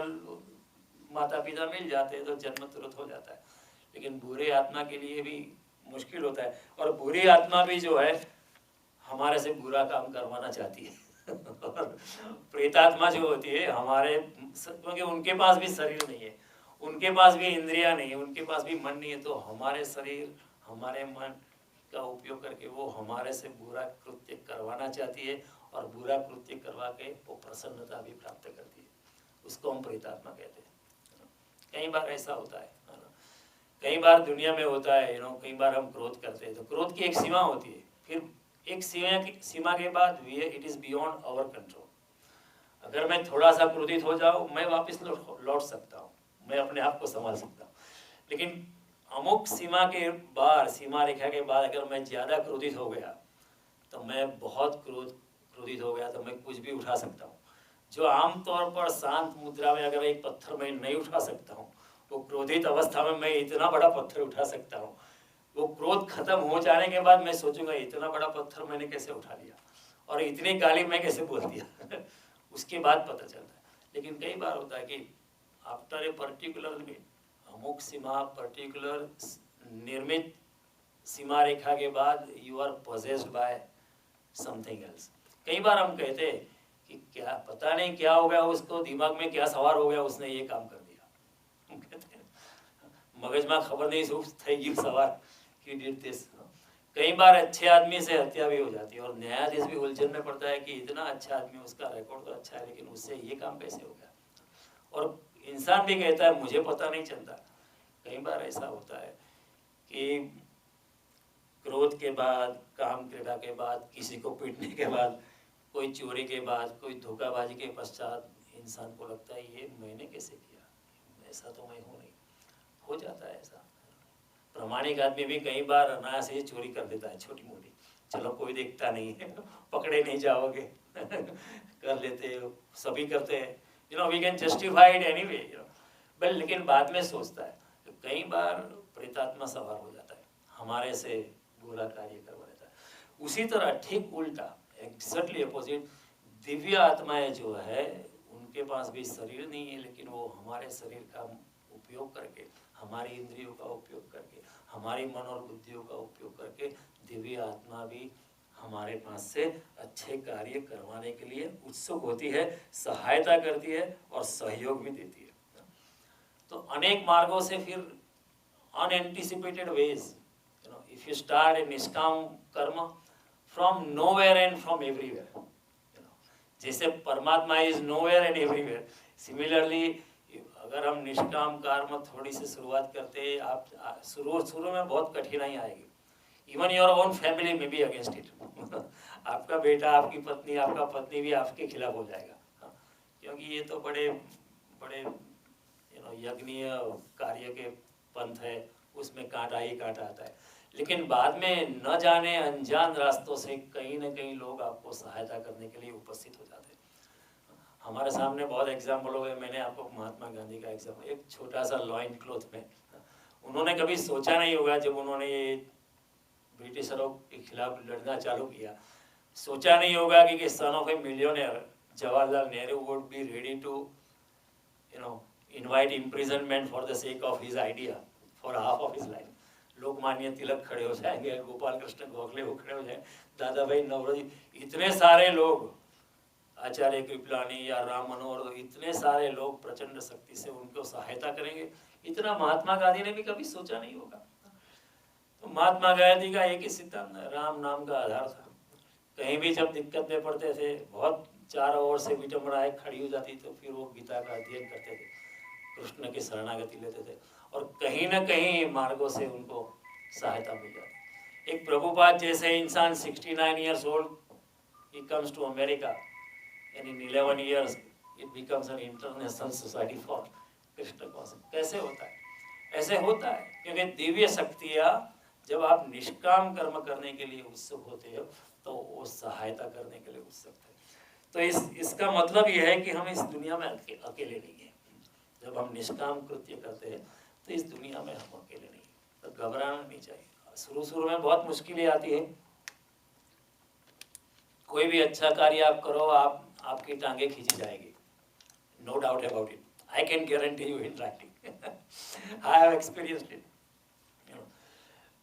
[SPEAKER 1] माता पिता मिल जाते हैं तो जन्म तुरंत हो जाता है, लेकिन बुरे आत्मा के लिए भी मुश्किल होता है। और बुरी आत्मा भी जो है हमारे से बुरा काम करवाना चाहती है। और प्रेतात्मा जो होती है हमारे, क्योंकि उनके पास भी शरीर नहीं है, उनके पास भी इंद्रियां नहीं है, उनके पास भी मन नहीं है, तो हमारे शरीर हमारे मन का उपयोग करके वो हमारे से बुरा कृत्य करवाना चाहती है, और बुरा कृत्य करवा के वो प्रसन्नता भी प्राप्त करती है। उसको हम प्रेतात्मा कहते हैं। कई बार ऐसा होता है, कई बार दुनिया में होता है, कई बार हम क्रोध करते हैं तो क्रोध की एक सीमा होती है, फिर एक सीमा के बाद it is beyond our control. अगर मैं थोड़ा सा क्रोधित हो जाऊं, मैं वापस लौट सकता हूं, मैं अपने आप को संभाल सकता हूं, लेकिन अमुक सीमा के बाहर, सीमा रेखा के बाद अगर मैं ज्यादा क्रोधित हो गया तो मैं बहुत क्रोधित हो गया तो मैं कुछ भी उठा सकता हूँ। जो आमतौर पर शांत मुद्रा में अगर एक पत्थर मैं नहीं उठा सकता हूँ, वो क्रोधित अवस्था में मैं इतना बड़ा पत्थर उठा सकता हूँ। वो क्रोध खत्म हो जाने के बाद मैं सोचूंगा इतना बड़ा पत्थर मैंने कैसे उठा लिया, और इतनी गाली मैं कैसे बोल दिया। उसके बाद पता चलता है। लेकिन कई बार होता है कि आफ्टर ए पर्टिकुलर अमुक सीमा, पर्टिकुलर निर्मित सीमा रेखा के बाद you are possessed by something else. कई बार हम कहते हैं कि क्या पता नहीं क्या हो गया उसको, दिमाग में क्या सवार हो गया, उसने ये काम कर दिया। हम कहते हैं मगज में खबर नहीं થઈ ગઈ सवार कि डिड दिस। कई बार अच्छे आदमी से हत्या भी हो जाती है, और न्यायाधीश भी उलझन में पड़ता है कि इतना अच्छा आदमी, उसका रिकॉर्ड तो अच्छा है, लेकिन उससे ये काम कैसे हो गया। और इंसान भी कहता है मुझे पता नहीं चलता। कई बार ऐसा होता है कि क्रोध के बाद, काम क्रीड़ा के बाद, किसी को पीटने के बाद, कोई चोरी के बाद, कोई धोखाबाजी के पश्चात इंसान को लगता है ये मैंने कैसे किया, ऐसा तो मैं हूँ नहीं। हो जाता है ऐसा। प्रामाणिक आदमी भी कई बार अनायास ही चोरी कर देता है, छोटी मोटी, चलो कोई देखता नहीं है, पकड़े नहीं जाओगे। कर लेते हो, सभी करते हैं, we can justify it anyway, but लेकिन बाद में सोचता है। तो कई बार प्रेतात्मा सवार हो जाता है, हमारे से बुरा कार्य करवा देता है। उसी तरह ठीक उल्टा, एक्जैक्टली अपोजिट, दिव्य आत्माएं जो है उनके पास भी शरीर नहीं है, लेकिन वो हमारे शरीर का उपयोग करके, हमारी इंद्रियों का उपयोग करके, हमारी मन और बुद्धियों का उपयोग करके दिव्य आत्मा भी हमारे पास से अच्छे कार्य करवाने के लिए उत्सुक होती है, सहायता करती है और सहयोग भी देती है। तो अनेक मार्गों से फिर unanticipated ways, if you start a निष्काम कर्म, from nowhere and from everywhere. जैसे परमात्मा is nowhere and everywhere, similarly अगर हम निष्काम कर्म थोड़ी सी शुरुआत करते हैं, आप शुरू में बहुत कठिनाई आएगी, इवन योर ओन फैमिली में भी अगेंस्ट इट आपका बेटा, आपकी पत्नी, आपका पत्नी भी आपके खिलाफ हो जाएगा, क्योंकि ये तो बड़े बड़े यज्ञीय कार्य के पंथ है, उसमें कांटा ही कांटा आता है। लेकिन बाद में न जाने अनजान रास्तों से कहीं ना कहीं लोग आपको सहायता करने के लिए उपस्थित हो जाते हैं। हमारे सामने बहुत एग्जाम्पल हो गए। मैंने आपको महात्मा गांधी का एग्जाम्पल, एक छोटा सा लॉइन क्लॉथ में, उन्होंने कभी सोचा नहीं होगा जब उन्होंने ये ब्रिटिशरों के खिलाफ लड़ना चालू किया, सोचा नहीं होगा कि son of a millionaire Jawaharlal Nehru would be ready to invite imprisonment for the sake of his idea for half of his life. Lokmanya Tilak खड़े हो जाएंगे, गोपाल कृष्ण गोखले वो खड़े हो जाए, दादा भाई नवरोजी, इतने सारे लोग, आचार्य कृपलानी या राम मनोहर, इतने सारे लोग प्रचंड शक्ति से उनको सहायता करेंगे, इतना महात्मा गांधी ने भी कभी सोचा नहीं होगा। तो महात्मा गांधी का एक ही सिद्धांत, राम नाम का आधार था। कहीं भी जब दिक्कत में पड़ते थे, बहुत चारों ओर से विडंबनाएं खड़ी हो जाती, तो फिर वो गीता का अध्ययन करते थे, कृष्ण की शरणागति लेते थे, और कहीं ना कहीं मार्गों से उनको सहायता मिल जाती। एक प्रभुपाद जैसे इंसान 69 years old, he comes to America and in 11 years it becomes an international society for Krishna consciousness। कैसे होता है? ऐसे होता है क्योंकि दिव्य शक्तियाँ जब आप निष्काम कर्म करने के लिए उत्सुक होते हो तो वो सहायता करने के लिए उत्सुक है। तो इसका मतलब ये है कि हम इस दुनिया में अकेले नहीं हैं। जब हम निष्काम कृत्य करते हैं तो इस दुनिया में हम अकेले नहीं, तो घबराना नहीं चाहिए। शुरू में बहुत मुश्किलें आती है, कोई भी अच्छा कार्य आप करो, आपकी टांगे खींची जाएगी, no doubt about it, I can guarantee you in writing, I have experienced it.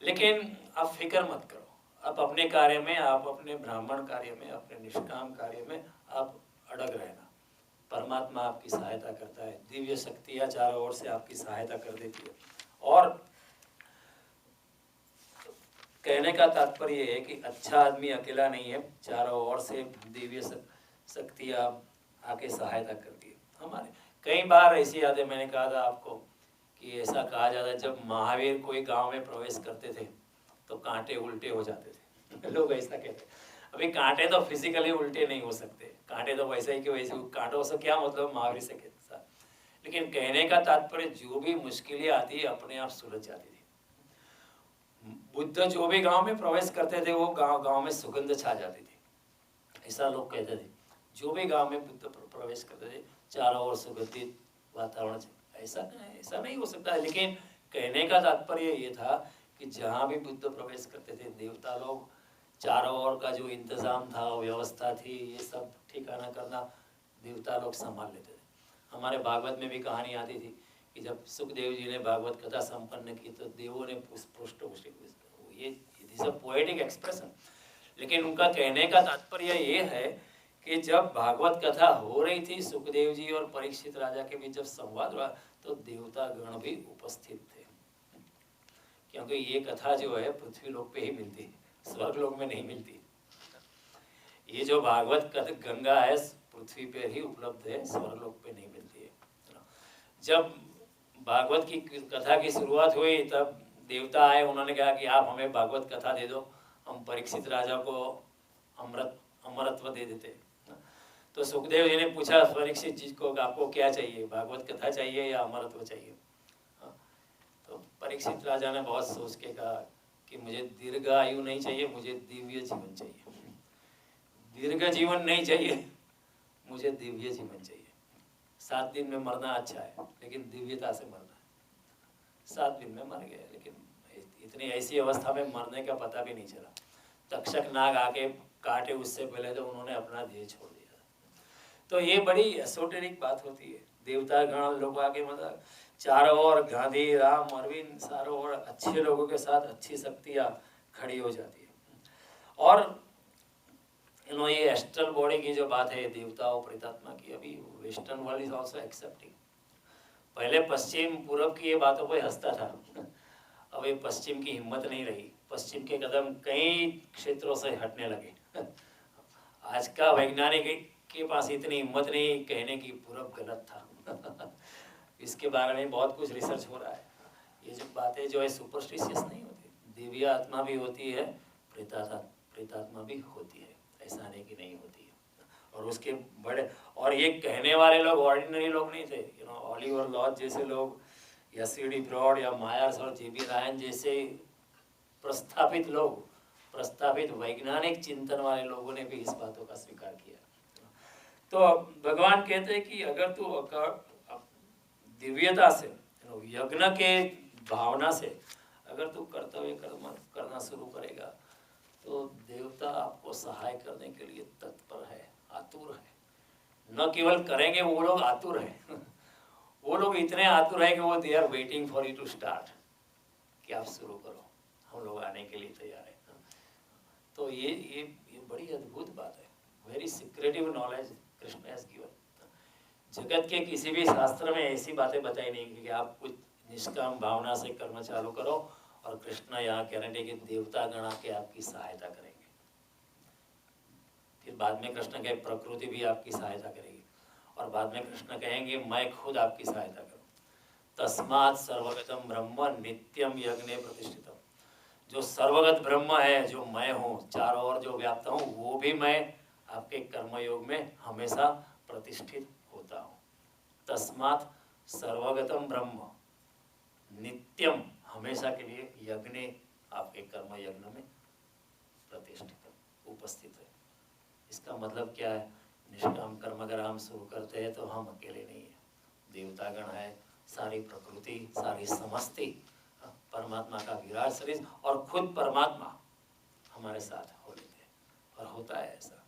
[SPEAKER 1] लेकिन आप फिक्र मत करो, आप अपने कार्य में, आप अपने ब्राह्मण कार्य में, अपने निष्काम कार्य में आप अड़ग रहना। परमात्मा आपकी सहायता करता है, दिव्य शक्तियाँ चारों ओर से आपकी सहायता कर देती है। और कहने का तात्पर्य है कि अच्छा आदमी अकेला नहीं है, चारों ओर से दिव्य शक्तियाँ आके सहायता करती है। हमारे कई बार ऐसी यादें, मैंने कहा था आपको कि ऐसा कहा जाता है जब महावीर कोई गांव में प्रवेश करते थे तो कांटे उल्टे हो जाते थे लोग ऐसा कहते। अभी कांटे तो फिजिकली उल्टे नहीं हो सकते, कांटे तो वैसे ही कि वैसे, कांटों से क्या मतलब महावीर से कहते, लेकिन कहने का तात्पर्य जो भी मुश्किलें आती है अपने आप सुलझ जाती थी। बुद्ध जो भी गांव में प्रवेश करते थे वो गांव में सुगंध छा जाती थी, ऐसा लोग कहते थे। जो भी गांव में बुद्ध प्रवेश करते थे चारों ओर सुगंधित वातावरण, ऐसा नहीं हो सकता। लेकिन कहने का तात्पर्य ये था कि जहाँ भी बुद्ध प्रवेश करते थे देवता लोग, चारों ओर का जो इंतजाम था, व्यवस्था थी, ये सब ठिकाना करना देवता लोग संभाल लेते थे। हमारे भागवत में भी कहानी आती थी कि जब सुखदेव जी ने भागवत कथा संपन्न की तो देवों ने पुष्टपुष्टि, ये इज अ पोएटिक एक्सप्रेशन, लेकिन उनका कहने का तात्पर्य ये है कि जब भागवत कथा हो रही थी, सुखदेव जी और परीक्षित राजा के बीच जब संवाद हुआ तो देवता गण भी उपस्थित थे, क्योंकि ये कथा जो है पृथ्वी लोक पे ही मिलती है, स्वर्ग लोक में नहीं मिलती। ये जो भागवत गंगा है पृथ्वी पे ही उपलब्ध है, स्वर्ग लोक पे नहीं मिलती है। जब भागवत की कथा की शुरुआत हुई तब देवता आए, उन्होंने कहा कि आप हमें भागवत कथा दे दो, हम परीक्षित राजा को अमरत्व दे देते। तो सुखदेव जी ने पूछा परीक्षित जी को, आपको क्या चाहिए, भागवत कथा चाहिए या अमरत्व चाहिए? तो परीक्षित राजा ने बहुत सोच के कहा कि मुझे दीर्घ आयु नहीं चाहिए, मुझे दिव्य जीवन चाहिए। दीर्घ जीवन नहीं चाहिए, मुझे दिव्य जीवन चाहिए। 7 दिन में मरना अच्छा है लेकिन दिव्यता से मरना है। 7 दिन में मर गए, लेकिन इतनी ऐसी अवस्था में मरने का पता भी नहीं चला। तक्षक नाग आके काटे उससे पहले तो उन्होंने अपना देह छोड़ दिया। तो ये बड़ी एसोटेरिक बात होती है। देवता गण लोग आके मतलब चारों ओर गांधी, राम, अरविंद, चारों ओर अच्छे लोगों के साथ अच्छी शक्तियाँ खड़ी हो जाती है। और ये एस्ट्रल बॉडी की जो बात है देवताओं प्रेतात्मा की, अभी western world is also accepting. पहले पश्चिम पूरब की ये बातों पर हंसता था, अब ये पश्चिम की हिम्मत नहीं रही। पश्चिम के कदम कई क्षेत्रों से हटने लगे। आज का वैज्ञानिक के पास इतनी हिम्मत नहीं कहने की पूरब गलत था। इसके बारे में बहुत कुछ रिसर्च हो रहा है। ये जो बातें जो है सुपरस्टिशियस नहीं होती, दिव्य आत्मा भी होती है, प्रेतात्मा भी होती है, ऐसा नहीं कि नहीं होती है। और उसके बड़े, और ये कहने वाले लोग ऑर्डिनरी लोग नहीं थे, ऑलिवर लॉज जैसे लोग या सी.डी. ब्रॉड या मायर्स और जी.बी. रायन जैसे प्रस्थापित लोग, प्रस्थापित वैज्ञानिक चिंतन वाले लोगों ने भी इस बातों का स्वीकार किया। तो भगवान कहते हैं कि अगर तू दिव्यता से, यज्ञ के भावना से अगर तू कर्तव्य कर्म करना शुरू करेगा तो देवता आपको सहाय करने के लिए तत्पर है, आतुर है। न केवल करेंगे, वो लोग आतुर हैं। वो लोग इतने आतुर हैं कि वो they are waiting for you to start, कि आप शुरू करो, हम लोग आने के लिए तैयार हैं। तो ये बड़ी अद्भुत बात है, very secretive knowledge Krishna has given. जगत के किसी भी शास्त्र में ऐसी बातें बताई नहीं कि आप कुछ निष्काम भावना से कर्म चालू करो, और कृष्ण यहाँ कह रहे हैं कि देवता गण आके आपकी सहायता करेंगे। फिर बाद में कृष्ण कहे प्रकृति भी आपकी सहायता करेगी, और बाद में कृष्ण कहेंगे मैं खुद आपकी सहायता करूँ। तस्मात् सर्वगतम ब्रह्म नित्यम यज्ञे प्रतिष्ठितम। जो सर्वगत ब्रह्म है, जो मैं हूँ, चारों ओर जो व्याप्त हूँ, वो भी मैं आपके कर्मयोग में हमेशा प्रतिष्ठित होता हूँ। तस्मात् सर्वगतम ब्रह्म नित्यम, हमेशा के लिए, यज्ञ, आपके कर्म यज्ञ में प्रतिष्ठित उपस्थित है। इसका मतलब क्या है? निष्काम कर्म अगर हम शुरू करते हैं तो हम अकेले नहीं है, देवतागण है, सारी प्रकृति, सारी समस्ती, परमात्मा का विराट शरीर और खुद परमात्मा हमारे साथ हो लेते हैं। और होता है ऐसा,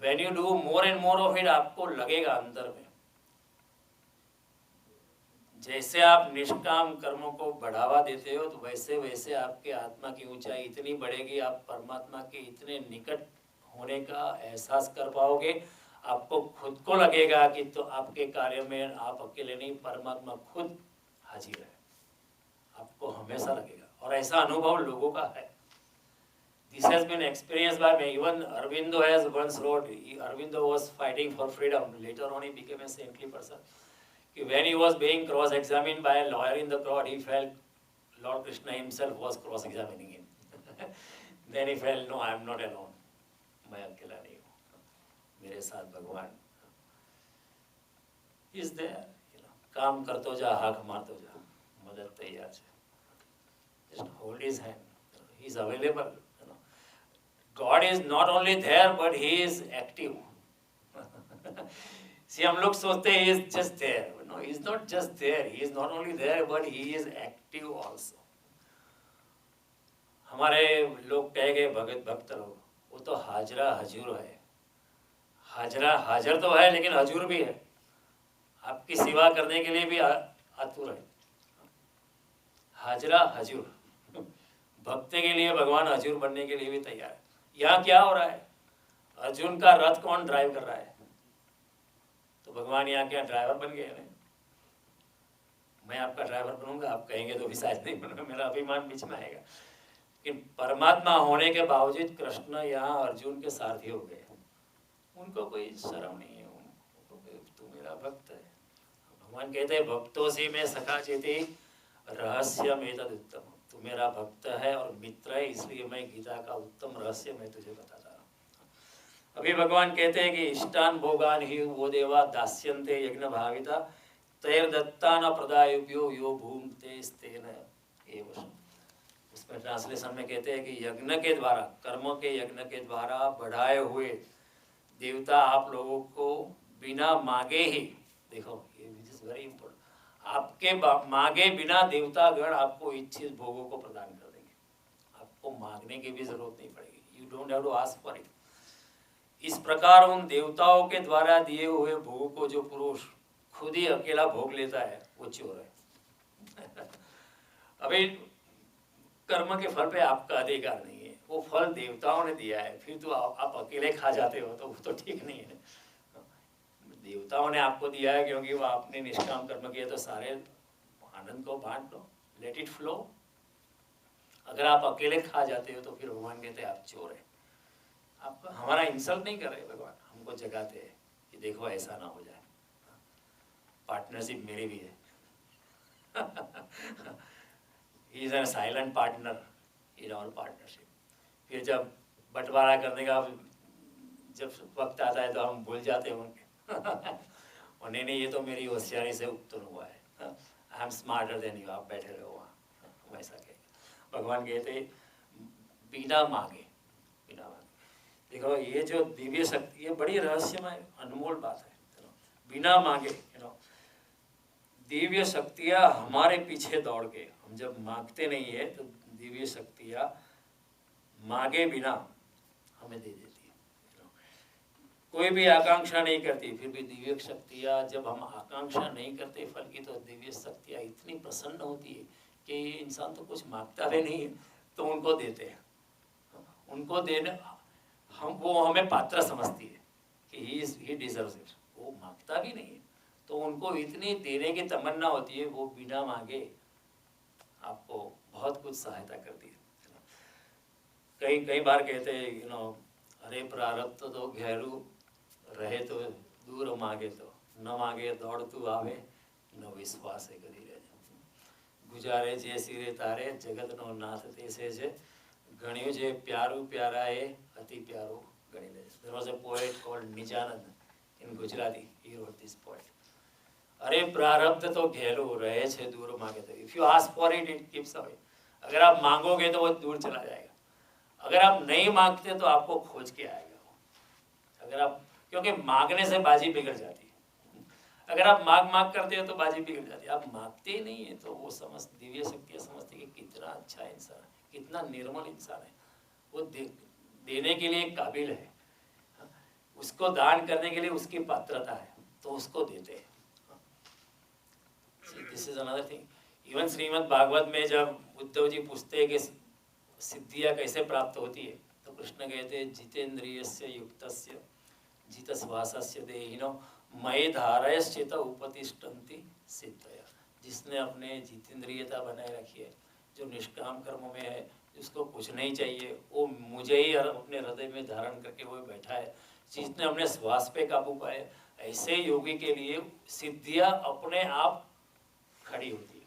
[SPEAKER 1] When you do more and more of it, आपको लगेगा अंदर में, जैसे आप निष्काम कर्मों को बढ़ावा देते हो तो वैसे वैसे आपके आत्मा की ऊंचाई इतनी बढ़ेगी, आप परमात्मा के इतने निकट होने का एहसास कर पाओगे। आपको खुद को लगेगा कि तो आपके कार्य में आप अकेले नहीं, परमात्मा खुद हाजिर है, आपको हमेशा लगेगा। और ऐसा अनुभव लोगों का है। This has been experienced by me. Even Aurobindo has once wrote, Aurobindo was fighting for freedom. Later on he became a saintly person. When he was being cross-examined by a lawyer in the court, he felt Lord Krishna himself was cross-examining him. Then he felt, no, I am not alone. मैं अकेला नहीं हूँ, मेरे साथ भगवान is there. काम करतो जा, हाथ मारतो जा, मदद तैयार है. Just hold his hand. He is available. God is not only there, but he is active. See, हम लोग सोचते हैं he is just there. No, he is not just there. He is not only there, but he is active also. हमारे लोग कहे गए भगत भक्त लोग, वो तो हाजरा हजूर है। हाजरा हाजर तो है, लेकिन हजूर भी है, आपकी सेवा करने के लिए भी आतुर है। हाजरा हजूर, भक्त के लिए भगवान हजूर बनने के लिए भी तैयार है। यहाँ क्या हो रहा है? अर्जुन का रथ कौन ड्राइव कर रहा है? तो भगवान यहाँ क्या ड्राइवर बन गए हैं? मैं आपका ड्राइवर बनूंगा, आप कहेंगे तो भी शायद नहीं बनूंगा, मेरा अभिमान बीच में आएगा। लेकिन परमात्मा होने के बावजूद कृष्ण यहाँ अर्जुन के सारथी हो गए। उनको कोई शर्म नहीं है, उनको तू मेरा भक्त है। भगवान कहते हैं भक्तों से मैं सखा चेते रहस्य में तद उत्तम, तू मेरा भक्त है और मित्र है, इसलिए मैं गीता का उत्तम रहस्य मैं तुझे बताता हूँ। अभी भगवान कहते हैं कि इष्टान भोगान ही वो देवा दास्यन्ते यज्ञ भाविता तैर दत्ता न प्रदायुभ्यो यो भूमते स्तेन एव। उसमें ट्रांसलेशन में कहते हैं कि यज्ञ के द्वारा, कर्म के यज्ञ के द्वारा बढ़ाए हुए देवता आप लोगों को बिना मांगे ही, देखो ये इज वेरी इंपॉर्टेंट, आपके मांगे बिना देवता गण आपको इच्छित भोगों को प्रदान कर देंगे। आपको मांगने की भी जरूरत नहीं पड़ेगी, you don't have to ask for it. इस प्रकार उन देवताओं के द्वारा दिए हुए भोग को जो पुरुष खुद ही अकेला भोग लेता है वो चोर है। अभी कर्म के फल पे आपका अधिकार नहीं है, वो फल देवताओं ने दिया है, फिर तो आप अकेले खा जाते हो तो वो तो ठीक नहीं है। देवताओं ने आपको दिया है क्योंकि वो आपने निष्काम कर्म किया, तो सारे आनंद को बांट लो, लेट इट फ्लो। अगर आप अकेले खा जाते हो तो फिर भगवान कहते हैं आप चोर है। आप हमारा इंसल्ट नहीं कर रहे भगवान, हमको जगाते हैं कि देखो ऐसा ना हो जाए, पार्टनरशिप मेरी भी है। He is an silent partner in our partnership. फिर जब बंटवारा करने का जब वक्त आता है तो हम भूल जाते हैं उनके और नहीं ये तो मेरी होशियारी से उत्पन्न हुआ है, I am smarter than you, आप बैठे रहो वहाँ, वैसा कहे। भगवान कहते बिना मांगे, बिना मांगे। देखो ये जो दिव्य शक्ति, ये बड़ी रहस्यमय अनमोल बात है। बिना मांगे, दिव्य शक्तियाँ हमारे पीछे दौड़ के, हम जब मांगते नहीं है तो दिव्य शक्तियाँ मांगे बिना हमें दे देती है। कोई भी आकांक्षा नहीं करती, फिर भी दिव्य शक्तियाँ, जब हम आकांक्षा नहीं करते फल की, तो दिव्य शक्तियाँ इतनी प्रसन्न होती है कि ये इंसान तो कुछ मांगता भी नहीं है तो उनको देते हैं। उनको देने वो हमें पात्र समझती है कि ही डिजर्व्स इट, वो मांगता भी नहीं है तो उनको इतनी देने की तमन्ना होती है, वो बिना मांगे आपको बहुत कुछ सहायता करती है। कई बार कहते हैं अरे प्रारब्ध तो घेरू रहे तो दूर मांगे तो न मांगे दौड़ तू आवे न विश्वास है करी रहे गुजारे जे सिरे तारे जगत नो नाथ तेसे जे गण्यो जे प्यारू प्यारा है अति प्यारो गणी ले। There was a poet called Nijanand in Gujarati. He wrote this poet. अरे प्रारब्ध तो घेरो रहे छे दूर मांगे तो, if you ask for it it keeps away. अगर आप मांगोगे तो वो दूर चला जाएगा, अगर आप नहीं मांगते तो आपको खोज के आएगा। अगर आप, क्योंकि मांगने से बाजी बिगड़ जाती है, अगर आप मांग करते हो तो बाजी बिगड़ जाती है। आप मांगते ही नहीं है तो वो दिव्य शक्तियाँ समझती है कि कितना अच्छा इंसान है, कितना निर्मल इंसान है, वो देने के लिए काबिल है, उसको दान करने के लिए उसकी पात्रता है तो उसको देते हैं। This is another thing. Even Shrimad Bhagavat में जब उद्धव जी पूछते हैं कि सिद्धियाँ कैसे प्राप्त होती है तो कृष्ण कहते हैं जितेंद्रियस्य युक्तस्य जितश्वासस्य देहिनो मयि धारयश्चित उपतिष्ठन्ति सिद्धया। जिसने अपने जितेंद्रियता बनाए रखी है, जो निष्काम कर्म में है, जिसको कुछ नहीं चाहिए, वो मुझे ही अपने हृदय में धारण करके वो बैठा है, जिसने अपने श्वास पे काबू पाए, ऐसे योगी के लिए सिद्धियां अपने आप खड़ी होती है।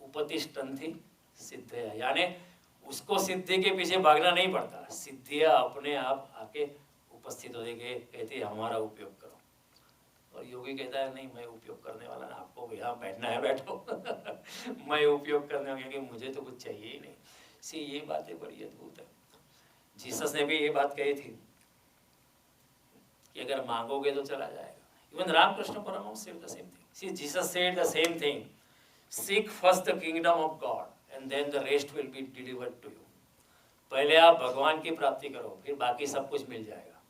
[SPEAKER 1] उपतिष्ठन्ति सिद्धया, यानी उसको सिद्धि के पीछे भागना नहीं पड़ता, सिद्धियां अपने आप आके उपस्थित होती है। कहती है हमारा उपयोग करो, और योगी कहता है नहीं मैं उपयोग करने वाला ना, आपको यहाँ बैठना है बैठो मैं उपयोग करने वाला, क्योंकि मुझे तो कुछ चाहिए ही नहीं। सी ये बातें बड़ी अद्भुत है। जीसस ने भी ये बात कही थी कि अगर मांगोगे तो चला जाएगा। Even Ramakrishna Paramhansa said the same thing. See, Jesus said the same thing. Seek first the kingdom of God and then the rest will be delivered to you. पहले आप भगवान की प्राप्ति करो, फिर बाकी सब कुछ मिल जाएगा।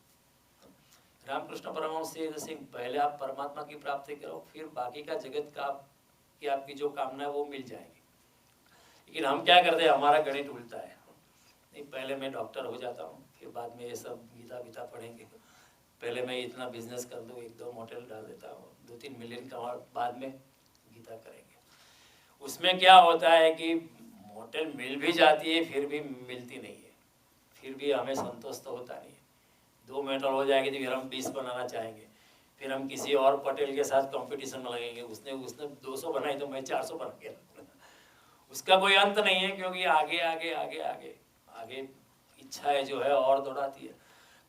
[SPEAKER 1] रामकृष्ण परमहंस से जैसे पहले आप परमात्मा की प्राप्ति करो, फिर बाकी का जगत का कि आपकी जो कामना है वो मिल जाएगी। लेकिन हम क्या करते हैं, हमारा गणित उल्टा है। नहीं, पहले मैं डॉक्टर हो जाता हूँ, फिर बाद में ये सब गीता पढ़ेंगे, पहले मैं इतना बिजनेस कर दूँ, 1-2 होटल डाल देता हूँ, 2-3 मिलियन का, बाद में गीता करेंगे। उसमें क्या होता है कि होटल मिल भी जाती है फिर भी मिलती नहीं है, फिर भी हमें संतोष तो होता नहीं है। 2 मेटल हो जाएगी तो फिर हम 20 बनाना चाहेंगे, फिर हम किसी और पटेल के साथ कंपटीशन में लगेंगे, उसने 200 बनाई तो मैं 400 बना के उसका कोई अंत नहीं है, क्योंकि आगे आगे आगे आगे आगे इच्छाएं जो है और दौड़ाती है।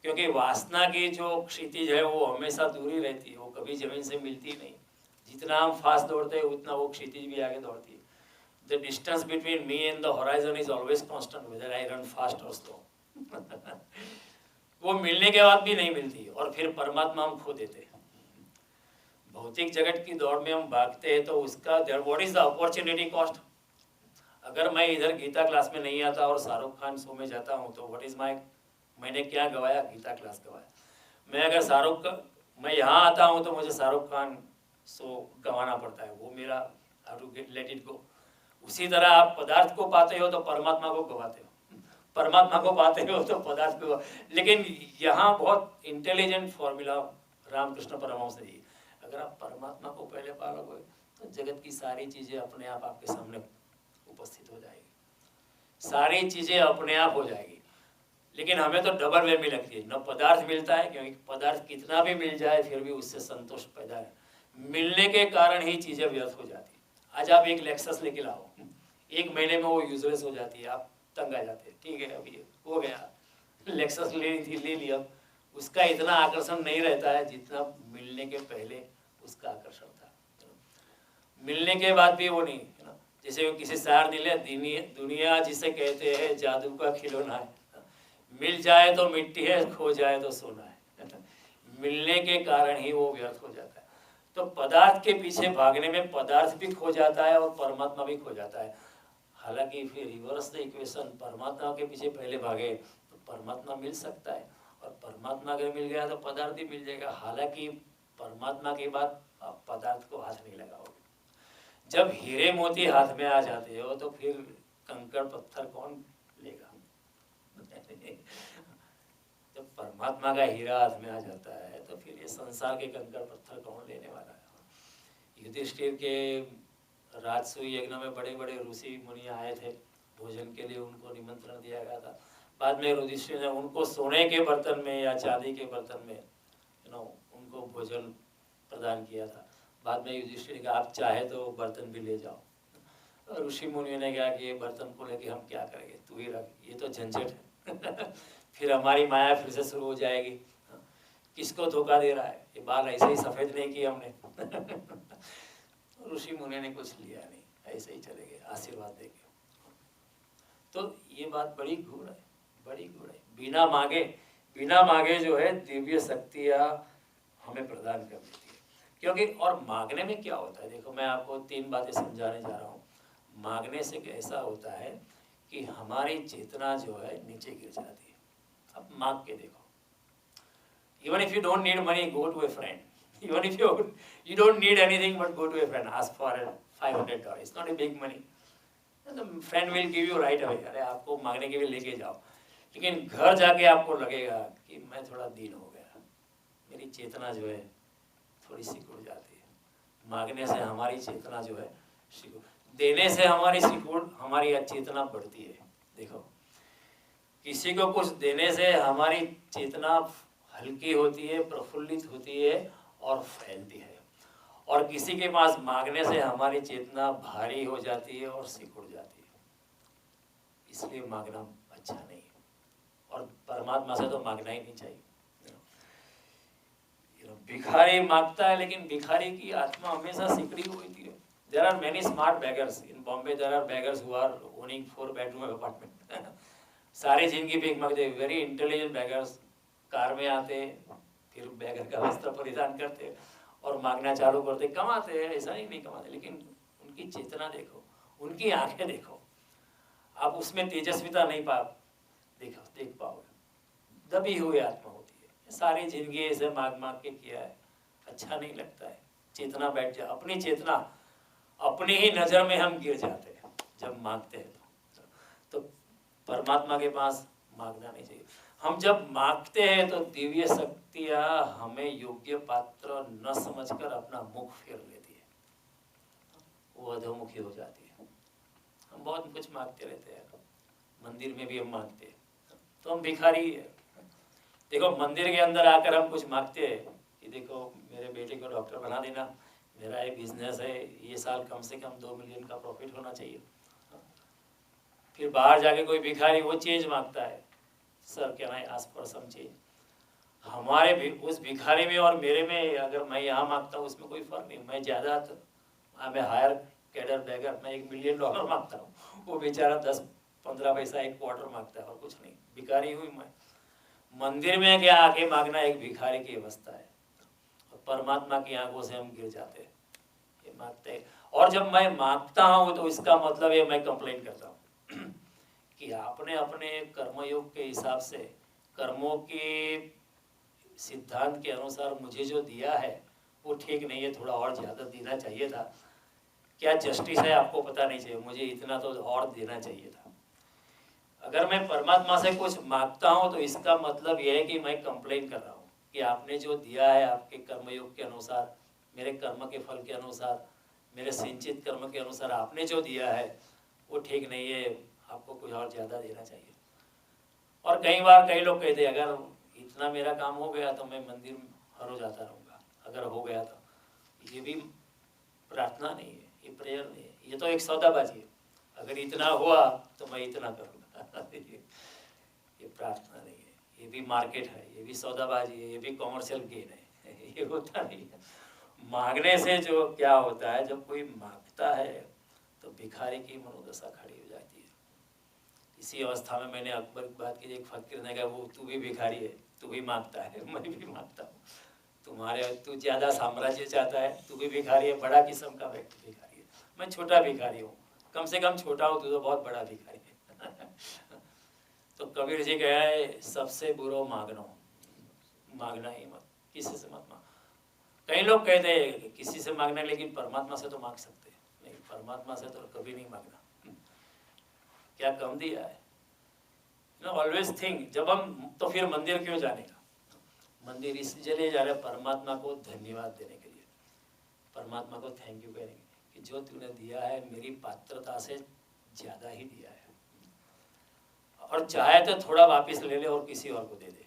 [SPEAKER 1] क्योंकि वासना की जो क्षितिज है वो हमेशा दूरी रहती है, वो कभी जमीन से मिलती नहीं। जितना हम फास्ट दौड़ते हैं उतना वो क्षितिज भी आगे दौड़ती है। The distance between me and the horizon is always constant, whether I run fast or slow. वो मिलने के बाद भी नहीं मिलती, और फिर परमात्मा हम खो देते हैं। भौतिक जगत की दौड़ में हम भागते हैं तो उसका what is the opportunity cost. अगर मैं इधर गीता क्लास में नहीं आता और शाहरुख खान शो में जाता हूँ तो व्हाट इज माय, मैंने क्या गवाया, गीता क्लास गवाया। मैं अगर मैं यहाँ आता हूँ तो मुझे शाहरुख खान शो गवाना पड़ता है, वो मेरा how to let it go. उसी तरह आप पदार्थ को पाते हो तो परमात्मा को गवाते हो, परमात्मा को पाते हो तो पदार्थ को। लेकिन यहाँ बहुत इंटेलिजेंट फॉर्मूला रामकृष्ण परमहंस ने दी, अगर आप परमात्मा को पहले पालोगे तो जगत की सारी चीजें अपने आप आपके सामने उपस्थित हो जाएगी। सारी चीज़ें अपने आप हो जाएगी। लेकिन हमें तो डबल वे में लगती है, न पदार्थ मिलता है, क्योंकि पदार्थ कितना भी मिल जाए फिर भी उससे संतोष पैदा है, मिलने के कारण ही चीज़ें व्यर्थ हो जाती है। आज आप एक लेक्सस लेके लाओ, 1 महीने में वो यूजलेस हो जाती है, आप तंग आ जाते हैं। ठीक है, अभी हो गया, लेक्सस लेनी थी, ले लिया, उसका इतना आकर्षण नहीं रहता है जितना मिलने के पहले उसका आकर्षण था। मिलने के बाद भी वो नहीं, है ना। जैसे किसी शायर ने लिया, दुनिया जिसे कहते हैं जादू का खिलौना है, मिल जाए तो मिट्टी है, खो जाए तो सोना है। मिलने के कारण ही वो व्यर्थ हो जाता है। तो पदार्थ के पीछे भागने में पदार्थ भी खो जाता है और परमात्मा भी खो जाता है। हालांकि फिर रिवर्स द इक्वेशन, परमात्मा के पीछे पहले भागे तो परमात्मा मिल सकता है, और परमात्मा अगर मिल गया तो पदार्थ भी मिल जाएगा। हालांकि परमात्मा के बाद आप पदार्थ को हाथ नहीं लगाओगे। जब हीरे मोती हाथ में आ जाते हो तो फिर कंकड़ पत्थर कौन लेगा? जब परमात्मा का हीरा हाथ में आ जाता है तो फिर ये संसार के कंकड़ पत्थर कौन लेने वाला है? युधिष्ठिर के राजसूय यज्ञ में बड़े बड़े ऋषि मुनि आए थे भोजन के लिए, उनको निमंत्रण दिया गया था। बाद में युधिष्ठिर ने उनको सोने के बर्तन में या चांदी के बर्तन में उनको भोजन प्रदान किया था। बाद में युधिष्ठिर ने कहा आप चाहे तो बर्तन भी ले जाओ। ऋषि मुनियों ने कहा कि ये बर्तन को लेके हम क्या करेंगे, तू ही रख, ये तो झंझट है। फिर हमारी माया फिर से शुरू हो जाएगी, किसको धोखा दे रहा है, ये बाल ऐसे ही सफेद नहीं किए हमने। ऋषि मुनि ने कुछ लिया नहीं, ऐसे ही चले गए आशीर्वाद देके। तो ये बात बड़ी गूढ़ है, बड़ी गूढ़ है। बिना मांगे जो है दिव्य शक्तियाँ हमें प्रदान कर देती है। क्योंकि और मांगने में क्या होता है, देखो मैं आपको 3 बातें समझाने जा रहा हूँ। मांगने से ऐसा होता है कि हमारी चेतना जो है नीचे गिर जाती है। अब मांग के देखो, even if you don't need money, go to a friend. Even if you don't need anything but go to a friend, ask for $500. It's not a big money. The friend will give you right away. अरे आपको मांगने के लिए लेके जाओ, लेकिन घर जाके आपको लगेगा कि मैं थोड़ा दीन हो गया, मेरी चेतना जो है थोड़ी सिकुड़ जाती है। मांगने से हमारी चेतना जो है सिकुड़, देने से हमारी सिकुड़, हमारी चेतना बढ़ती है। देखो, किसी को कुछ देने से हमारी चेतना हल्की होती है, प्रफुल्लित होती है और फैलती है, और किसी के पास मांगने से हमारी चेतना भारी हो जाती है और सिकुड़ जाती है। इसलिए मांगना अच्छा नहीं है, और परमात्मा से तो मांगना ही नहीं चाहिए। भिखारी मांगता है, लेकिन भिखारी की आत्मा हमेशा सिकड़ी हुई थी। There are many smart beggars in Bombay. There are beggars who are owning 4-bedroom apartment. सारी जिंदगी भीख मांगते, वेरी इंटेलिजेंट बेगर्स। कार में आते, फिर बेगर का वस्त्र परिधान करते और मांगना चालू करते, कमाते हैं, ऐसा ही नहीं कमाते, लेकिन उनकी चेतना देखो, उनकी आंखें देखो, आप उसमें तेजस्विता नहीं देख पाओगे, दबी हुई आत्मा होती है। सारी जिंदगी ऐसे मांग मांग के किया है, अच्छा नहीं लगता है। चेतना बैठ जाए, अपनी चेतना अपनी ही नजर में हम गिर जाते हैं जब मांगते हैं। तो परमात्मा के पास मांगना नहीं चाहिए। हम जब मांगते हैं तो दिव्य शक्तियां हमें योग्य पात्र न समझकर अपना मुख फेर लेती है, वो अधोमुखी हो जाती है। हम बहुत कुछ मांगते रहते हैं, मंदिर में भी हम मांगते हैं, तो हम भिखारी है। देखो, मंदिर के अंदर आकर हम कुछ मांगते हैं कि देखो मेरे बेटे को डॉक्टर बना देना, मेरा एक बिजनेस है, ये साल कम से कम 2 मिलियन का प्रॉफिट होना चाहिए। फिर बाहर जाके कोई भिखारी वो चेंज मांगता है, sir can I ask for some change. हमारे भी उस भिखारी में और मेरे में, अगर मैं यहाँ मांगता हूँ उसमें कोई फर्क नहीं। मैं ज़्यादा, मैं हायर कैडर बैगर, मैं $1 मिलियन मांगता हूँ, वो बेचारा 10-15 पैसा एक क्वार्टर मांगता है और कुछ नहीं। भिखारी हुई मैं। मंदिर में क्या आके मांगना एक भिखारी की अवस्था है, और परमात्मा की आंखों से हम गिर जाते हैं, ये मांगते हैं। और जब मैं मांगता हूँ तो इसका मतलब है मैं कंप्लेन करता हूँ कि आपने अपने कर्मयोग के हिसाब से, कर्मों के सिद्धांत के अनुसार मुझे जो दिया है वो ठीक नहीं है, थोड़ा और ज़्यादा देना चाहिए था। क्या जस्टिस है आपको पता नहीं चाहिए, मुझे इतना तो और देना चाहिए था। अगर मैं परमात्मा से कुछ मांगता हूँ तो इसका मतलब यह है कि मैं कंप्लेन कर रहा हूँ कि आपने जो दिया है आपके कर्मयोग के अनुसार, मेरे कर्म के फल के अनुसार, मेरे सिंचित कर्म के अनुसार आपने जो दिया है वो ठीक नहीं है, आपको कुछ और ज़्यादा देना चाहिए। और कई बार कई लोग कहते हैं अगर इतना मेरा काम हो गया तो मैं मंदिर हर रोज आता रहूँगा, अगर हो गया तो। ये भी प्रार्थना नहीं है, ये प्रेयर नहीं है, ये तो एक सौदाबाजी है। अगर इतना हुआ तो मैं इतना करूँगा ये प्रार्थना नहीं है, ये भी मार्केट है, ये भी सौदाबाजी है, ये भी कॉमर्शियल गेन है ये होता नहीं है। मांगने से जो क्या होता है, जब कोई मांगता है तो भिखारी की मनोदशा खड़ी हो जाती है। इसी अवस्था में मैंने अकबर की बात की, एक फकीर ने कहा वो तू भी भिखारी है, तू भी मांगता है, मैं भी मांगता हूँ, तू ज़्यादा साम्राज्य चाहता है, तू भी भिखारी है, बड़ा किस्म का व्यक्ति भिखारी है, मैं छोटा भिखारी हूँ, कम से कम छोटा हूँ, तू तो बहुत बड़ा भिखारी है तो कबीर जी कहा है सबसे बुरो मांगनो, मांगना ही मत, किसी से मत मांग। कई लोग कहते हैं किसी से मांगना, लेकिन परमात्मा से तो मांग सकते हैं। नहीं, परमात्मा से तो कभी नहीं मांगना, क्या कम दिया है ना। ऑलवेज थिंक, जब हम तो फिर मंदिर क्यों जाने का, मंदिर इसलिए जा रहे परमात्मा को धन्यवाद देने के लिए, परमात्मा को थैंक यू कहने कि जो तूने दिया है मेरी पात्रता से ज्यादा ही दिया है, और चाहे तो थोड़ा वापस ले ले और किसी और को दे दे।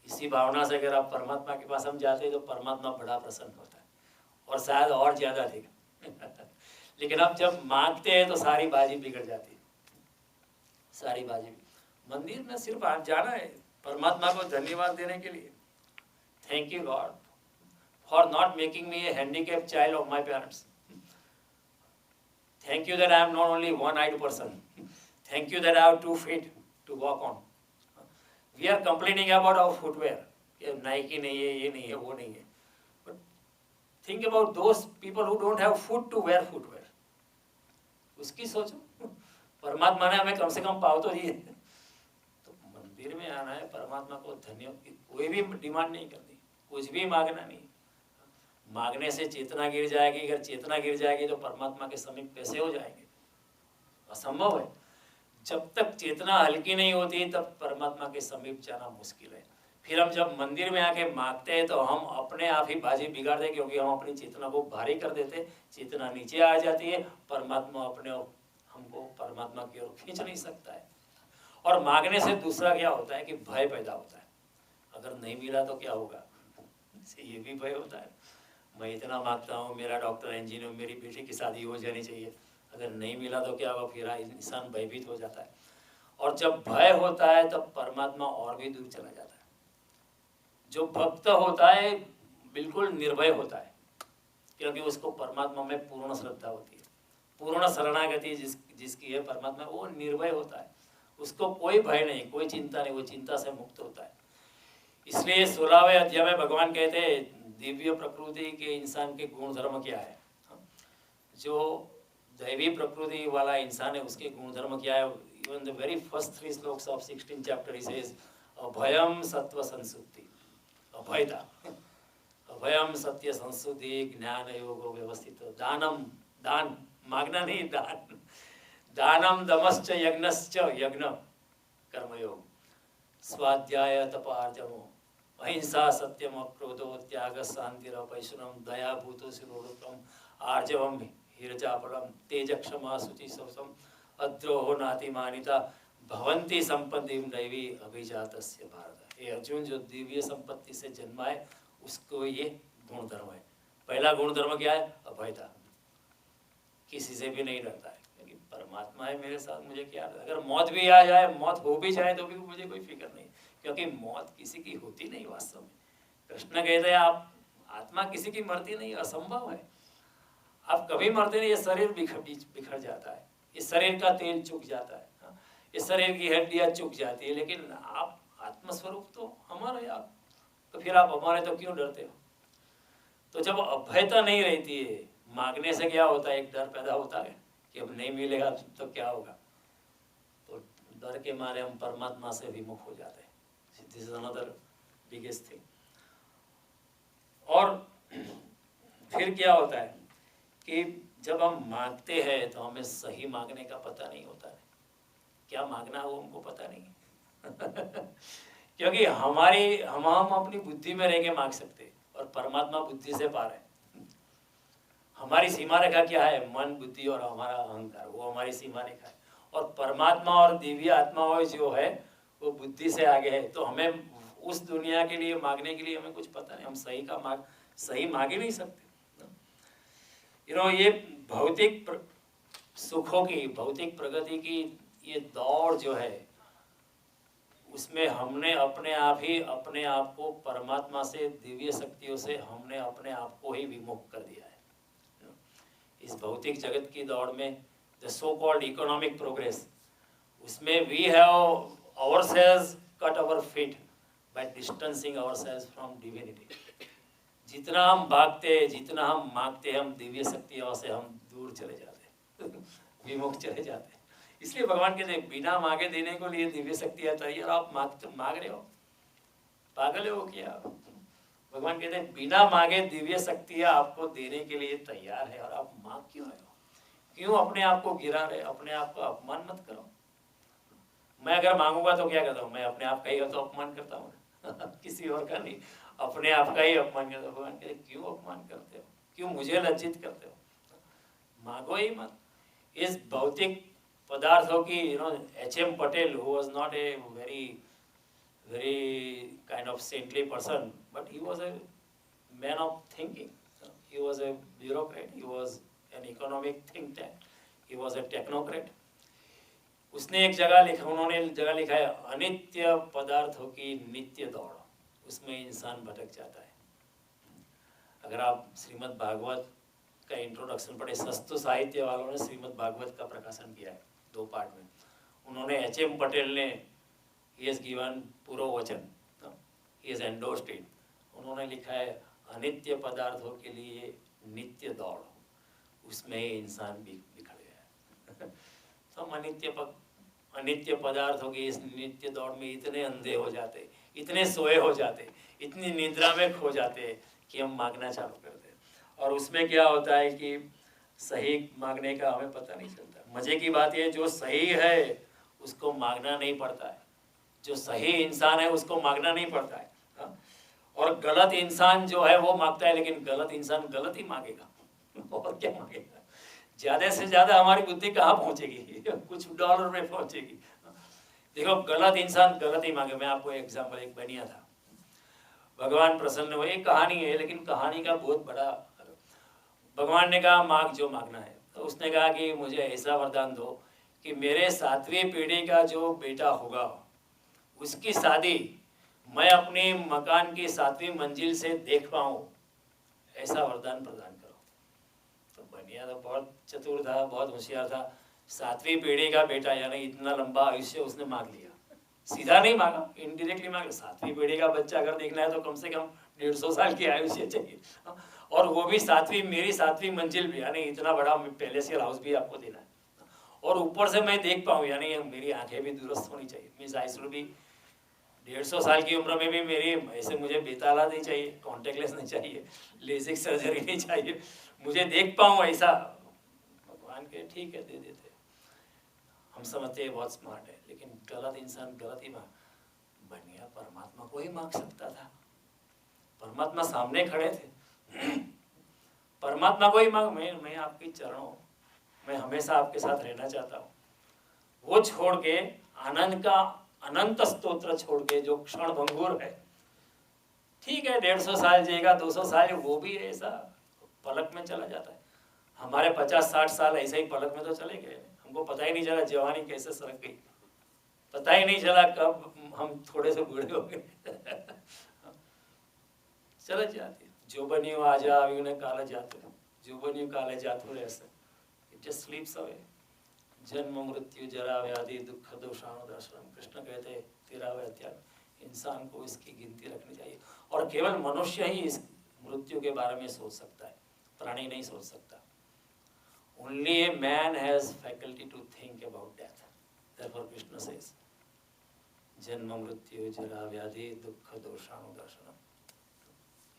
[SPEAKER 1] इसी भावना से अगर आप परमात्मा के पास हम जाते हैं तो परमात्मा बड़ा प्रसन्न होता है और शायद और ज्यादा देगा लेकिन अब जब मांगते हैं तो सारी बाजी बिगड़ जाती है, सारी बाजी। मंदिर में सिर्फ आप जाना है परमात्मा को धन्यवाद देने के लिए, thank you God for not making me a handicapped child of my parents, thank you that I am not only one eyed person, thank you that I have 2 feet to walk on. We are complaining about our footwear, Nike नहीं है, ये नहीं है, वो नहीं है, but think about those people who don't have foot to wear footwear, उसकी सोचो। परमात्मा ने हमें कम से कम पाव तो दिए। तो मंदिर में आना है, परमात्मा को धन्यवाद, कोई भी डिमांड नहीं करनी, कुछ भी मांगना नहीं। मांगने से चेतना गिर जाएगी, अगर चेतना गिर जाएगी तो परमात्मा के समीप कैसे हो जाएंगे, असंभव है। जब तक चेतना हल्की नहीं होती तब परमात्मा के समीप जाना मुश्किल है। फिर हम जब मंदिर में आके मांगते हैं तो हम अपने आप ही बाजी बिगाड़ दें, क्योंकि हम अपनी चेतना को भारी कर देते, चेतना नीचे आ जाती है, परमात्मा अपने हमको परमात्मा की ओर खींच नहीं सकता है। और मांगने से दूसरा क्या होता है कि भय पैदा होता है, अगर नहीं मिला तो क्या होगा, ये भी भय होता है। मैं इतना मांगता हूँ, मेरा डॉक्टर इंजीनियर, मेरी बेटी की शादी हो जानी चाहिए, अगर नहीं मिला तो क्या होगा, फिर इंसान भयभीत हो जाता है। और जब भय होता है तब परमात्मा और भी दूर चला जाता है। जो भक्त होता है बिल्कुल निर्भय होता है, क्योंकि उसको परमात्मा में पूर्ण श्रद्धा होती है, पूर्ण शरणागति जिसकी है परमात्मा, वो निर्भय होता है, उसको कोई भय नहीं, कोई चिंता नहीं, वो चिंता से मुक्त होता है। इसलिए 16वें अध्याय में भगवान कहते हैं दिव्य प्रकृति के इंसान के गुण धर्म क्या है। जो दैवी प्रकृति वाला इंसान है उसके गुण धर्म क्या है। Even the very first 3 shlokas of 16th chapter he says अभयम सत्व संसुद्धि, अभयता, अभयम सत्य संसुद्धि, ज्ञान योग व्यवस्थित, दानम, दान मांगना नहीं, दान, दानम दमश्च यज्ञश्च, यज्ञ कर्मयोग, स्वाध्याय तपार्जमो, अहिंसा सत्यम अक्रोधो त्याग शांतिरपैशुनम, दया भूतो शिरोरुतम, आर्जवम हिरजापलम, तेज क्षमा शुचि सौसम, अद्रोहो नातिमानिता, भवंती संपत्ति दैवी अभिजातस्य भारत। ये अर्जुन जो दिव्य संपत्ति से जन्मा है उसको ये गुण धर्म है। पहला गुण धर्म क्या है, अभयता, किसी से भी नहीं डरता है, क्योंकि परमात्मा है मेरे साथ, मुझे क्या डर। अगर मौत भी आ जाए, मौत हो भी जाए तो भी मुझे कोई फिक्र नहीं, क्योंकि मौत किसी की होती नहीं वास्तव में। कृष्ण कहते हैं आप आत्मा किसी की मरती नहीं, असंभव है, आप कभी मरते नहीं। ये शरीर बिखर जाता है, इस शरीर का तेल चुक जाता है, इस शरीर की हड्डियां चुक जाती है, लेकिन आप आत्मस्वरूप तो अमर है आप, तो फिर आप अमर है तो क्यों डरते हो। तो जब अभयता नहीं रहती है, मांगने से क्या होता है, एक डर पैदा होता है कि अब नहीं मिलेगा तो क्या होगा, तो डर के मारे हम परमात्मा से विमुख हो जाते हैं। This is another biggest thing. और फिर क्या होता है कि जब हम मांगते हैं तो हमें सही मांगने का पता नहीं होता है, क्या मांगना है वो हमको पता नहीं क्योंकि हम अपनी बुद्धि में रह के मांग सकते, और परमात्मा बुद्धि से पार है। हमारी सीमा रेखा क्या है, मन, बुद्धि और हमारा अहंकार, वो हमारी सीमा रेखा है। और परमात्मा और दिव्य आत्मा जो है वो बुद्धि से आगे है। तो हमें उस दुनिया के लिए मांगने के लिए हमें कुछ पता नहीं, हम सही मांग ही नहीं सकते। ये भौतिक सुखों की, भौतिक प्रगति की ये दौड़ जो है, उसमें हमने अपने आप को परमात्मा से, दिव्य शक्तियों से हमने अपने आप को ही विमुख कर दिया है। इस भौतिक जगत की दौड़ में the so called economic progress, उसमें we have ourselves cut our feet by distancing ourselves from divinity। जितना हम भागते, जितना हम मांगते, हम दिव्य शक्तियों से हम दूर चले जाते विमुख चले जाते। इसलिए भगवान कहते हैं बिना मांगे देने को लिए दिव्य शक्तियां तैयार, आप मांग रहे हो, पागल हो क्या? भगवान कहते हैं बिना मांगे दिव्य शक्तियां आपको देने के लिए तैयार है, और आप मांग क्यों रहे हो? क्यों अपने आप को गिरा रहे? अपने आप को अपमान मत करो। मैं अगर मांगूंगा तो क्या करता हूँ? मैं अपने आप का ही तो अपमान करता हूँ किसी और का नहीं, अपने आप का ही अपमान करता हूँ। भगवान कहते क्यों अपमान करते हो? क्यों मुझे लज्जित करते हो? मांगो ही मत। इस भौतिक पदार्थों की H.M. Patel, who was not a very kind of saintly person, but he was a man of thinking. He was a bureaucrat, he was an economic think tank, he was a technocrat. उसने उन्होंने जगह लिखा है अनित्य पदार्थों की नित्य दौड़, उसमें इंसान भटक जाता है। अगर आप श्रीमद् भागवत का इंट्रोडक्शन पढ़े, सस्तु साहित्य वालों ने श्रीमद् भागवत का प्रकाशन किया है 2 पार्ट में। उन्होंने H.M. पटेल ने he has given पूरा वचन, he has endorsed it। उन्होंने लिखा है अनित्य पदार्थों के लिए नित्य दौड़, उसमें इंसान भी बिखर गया तो हम अनित्य पदार्थों की इस नित्य दौड़ में इतने अंधे हो जाते, इतने सोए हो जाते, इतनी निद्रा में खो जाते कि हम मांगना चालू करते। और उसमें क्या होता है कि सही मांगने का हमें पता नहीं चलता। मजे की बात यह, जो सही है उसको मांगना नहीं पड़ता है, जो सही इंसान है उसको मांगना नहीं पड़ता है। और गलत इंसान जो है वो मांगता है, लेकिन गलत इंसान गलत ही मांगेगा और क्या मांगेगा? ज्यादा से ज्यादा हमारी बुद्धि कहाँ पहुंचेगी? कुछ डॉलर में पहुंचेगी। देखो, गलत इंसान गलत ही मांगे। मैं आपको एग्जांपल, एक बनिया था, भगवान प्रसन्न हुए, एक कहानी है लेकिन कहानी का बहुत बड़ा। भगवान ने कहा मांग जो मांगना है, तो उसने कहा कि मुझे ऐसा वरदान दो कि मेरे 7वीं पीढ़ी का जो बेटा होगा उसकी शादी मैं अपने मकान की 7वीं मंजिल से देख पाऊं, ऐसा वरदान प्रदान करो। तो बनिया तो बहुत चतुर था, बहुत होशियार था। 7वीं पीढ़ी का बेटा, यानी इतना लंबा आयुष्य उसने मांग लिया। सीधा नहीं मांगा, इनडायरेक्टली मांगा। 7वीं पीढ़ी का बच्चा अगर देखना है तो कम से कम 150 साल की आयुष्य चाहिए, और वो भी मेरी 7वीं मंजिल भी, यानी इतना बड़ा पैलेसियल हाउस भी आपको देना है, और ऊपर से मैं देख पाऊँ, यानी मेरी आंखें भी दुरुस्त होनी चाहिए। मीन्स आई शुड बी 150 साल की उम्र में भी मेरी ऐसे, मुझे बेताला नहीं चाहिए, कॉन्टेक्ट लेंस नहीं चाहिए, लेजिक सर्जरी नहीं चाहिए, मुझे देख पाऊँ ऐसा। भगवान के ठीक है, दे देते। हम समझते हैं बहुत स्मार्ट है, लेकिन गलत इंसान गलत ही मांग। बनिया परमात्मा को ही मांग सकता था, परमात्मा सामने खड़े थे, परमात्मा को ही मांग। मैं आपके चरणों, मैं हमेशा आपके साथ रहना चाहता हूँ। वो छोड़ के आनंद का अनंत स्तोत्र छोड़ के जो क्षण भंगुर है, ठीक है 150 साल जिएगा, 200 साल, वो भी ऐसा पलक में चला जाता है। हमारे 50-60 साल ऐसे ही पलक में तो चले गए, हमको पता ही नहीं चला जवानी कैसे सरक गई, पता ही नहीं चला कब हम थोड़े से बूढ़े हो गए चले जाते। जो बनियो आजा आविने काले जातु, जो बनियो काले जातु ऐसे, इट जस्ट स्लीप्स अवे। जन्म मृत्यु जरा व्याधि दुख दोषाणु दर्शन, कृष्ण कहते हैं 13वें अध्याय, इंसान को इसकी गिनती रखनी चाहिए। और केवल मनुष्य ही इस मृत्यु के बारे में सोच सकता है, प्राणी नहीं सोच सकता। Only a man has faculty to think about death. Therefore Krishna says, जन्म मृत्यु जरा व्याधि दुख दोषाणु दर्शन।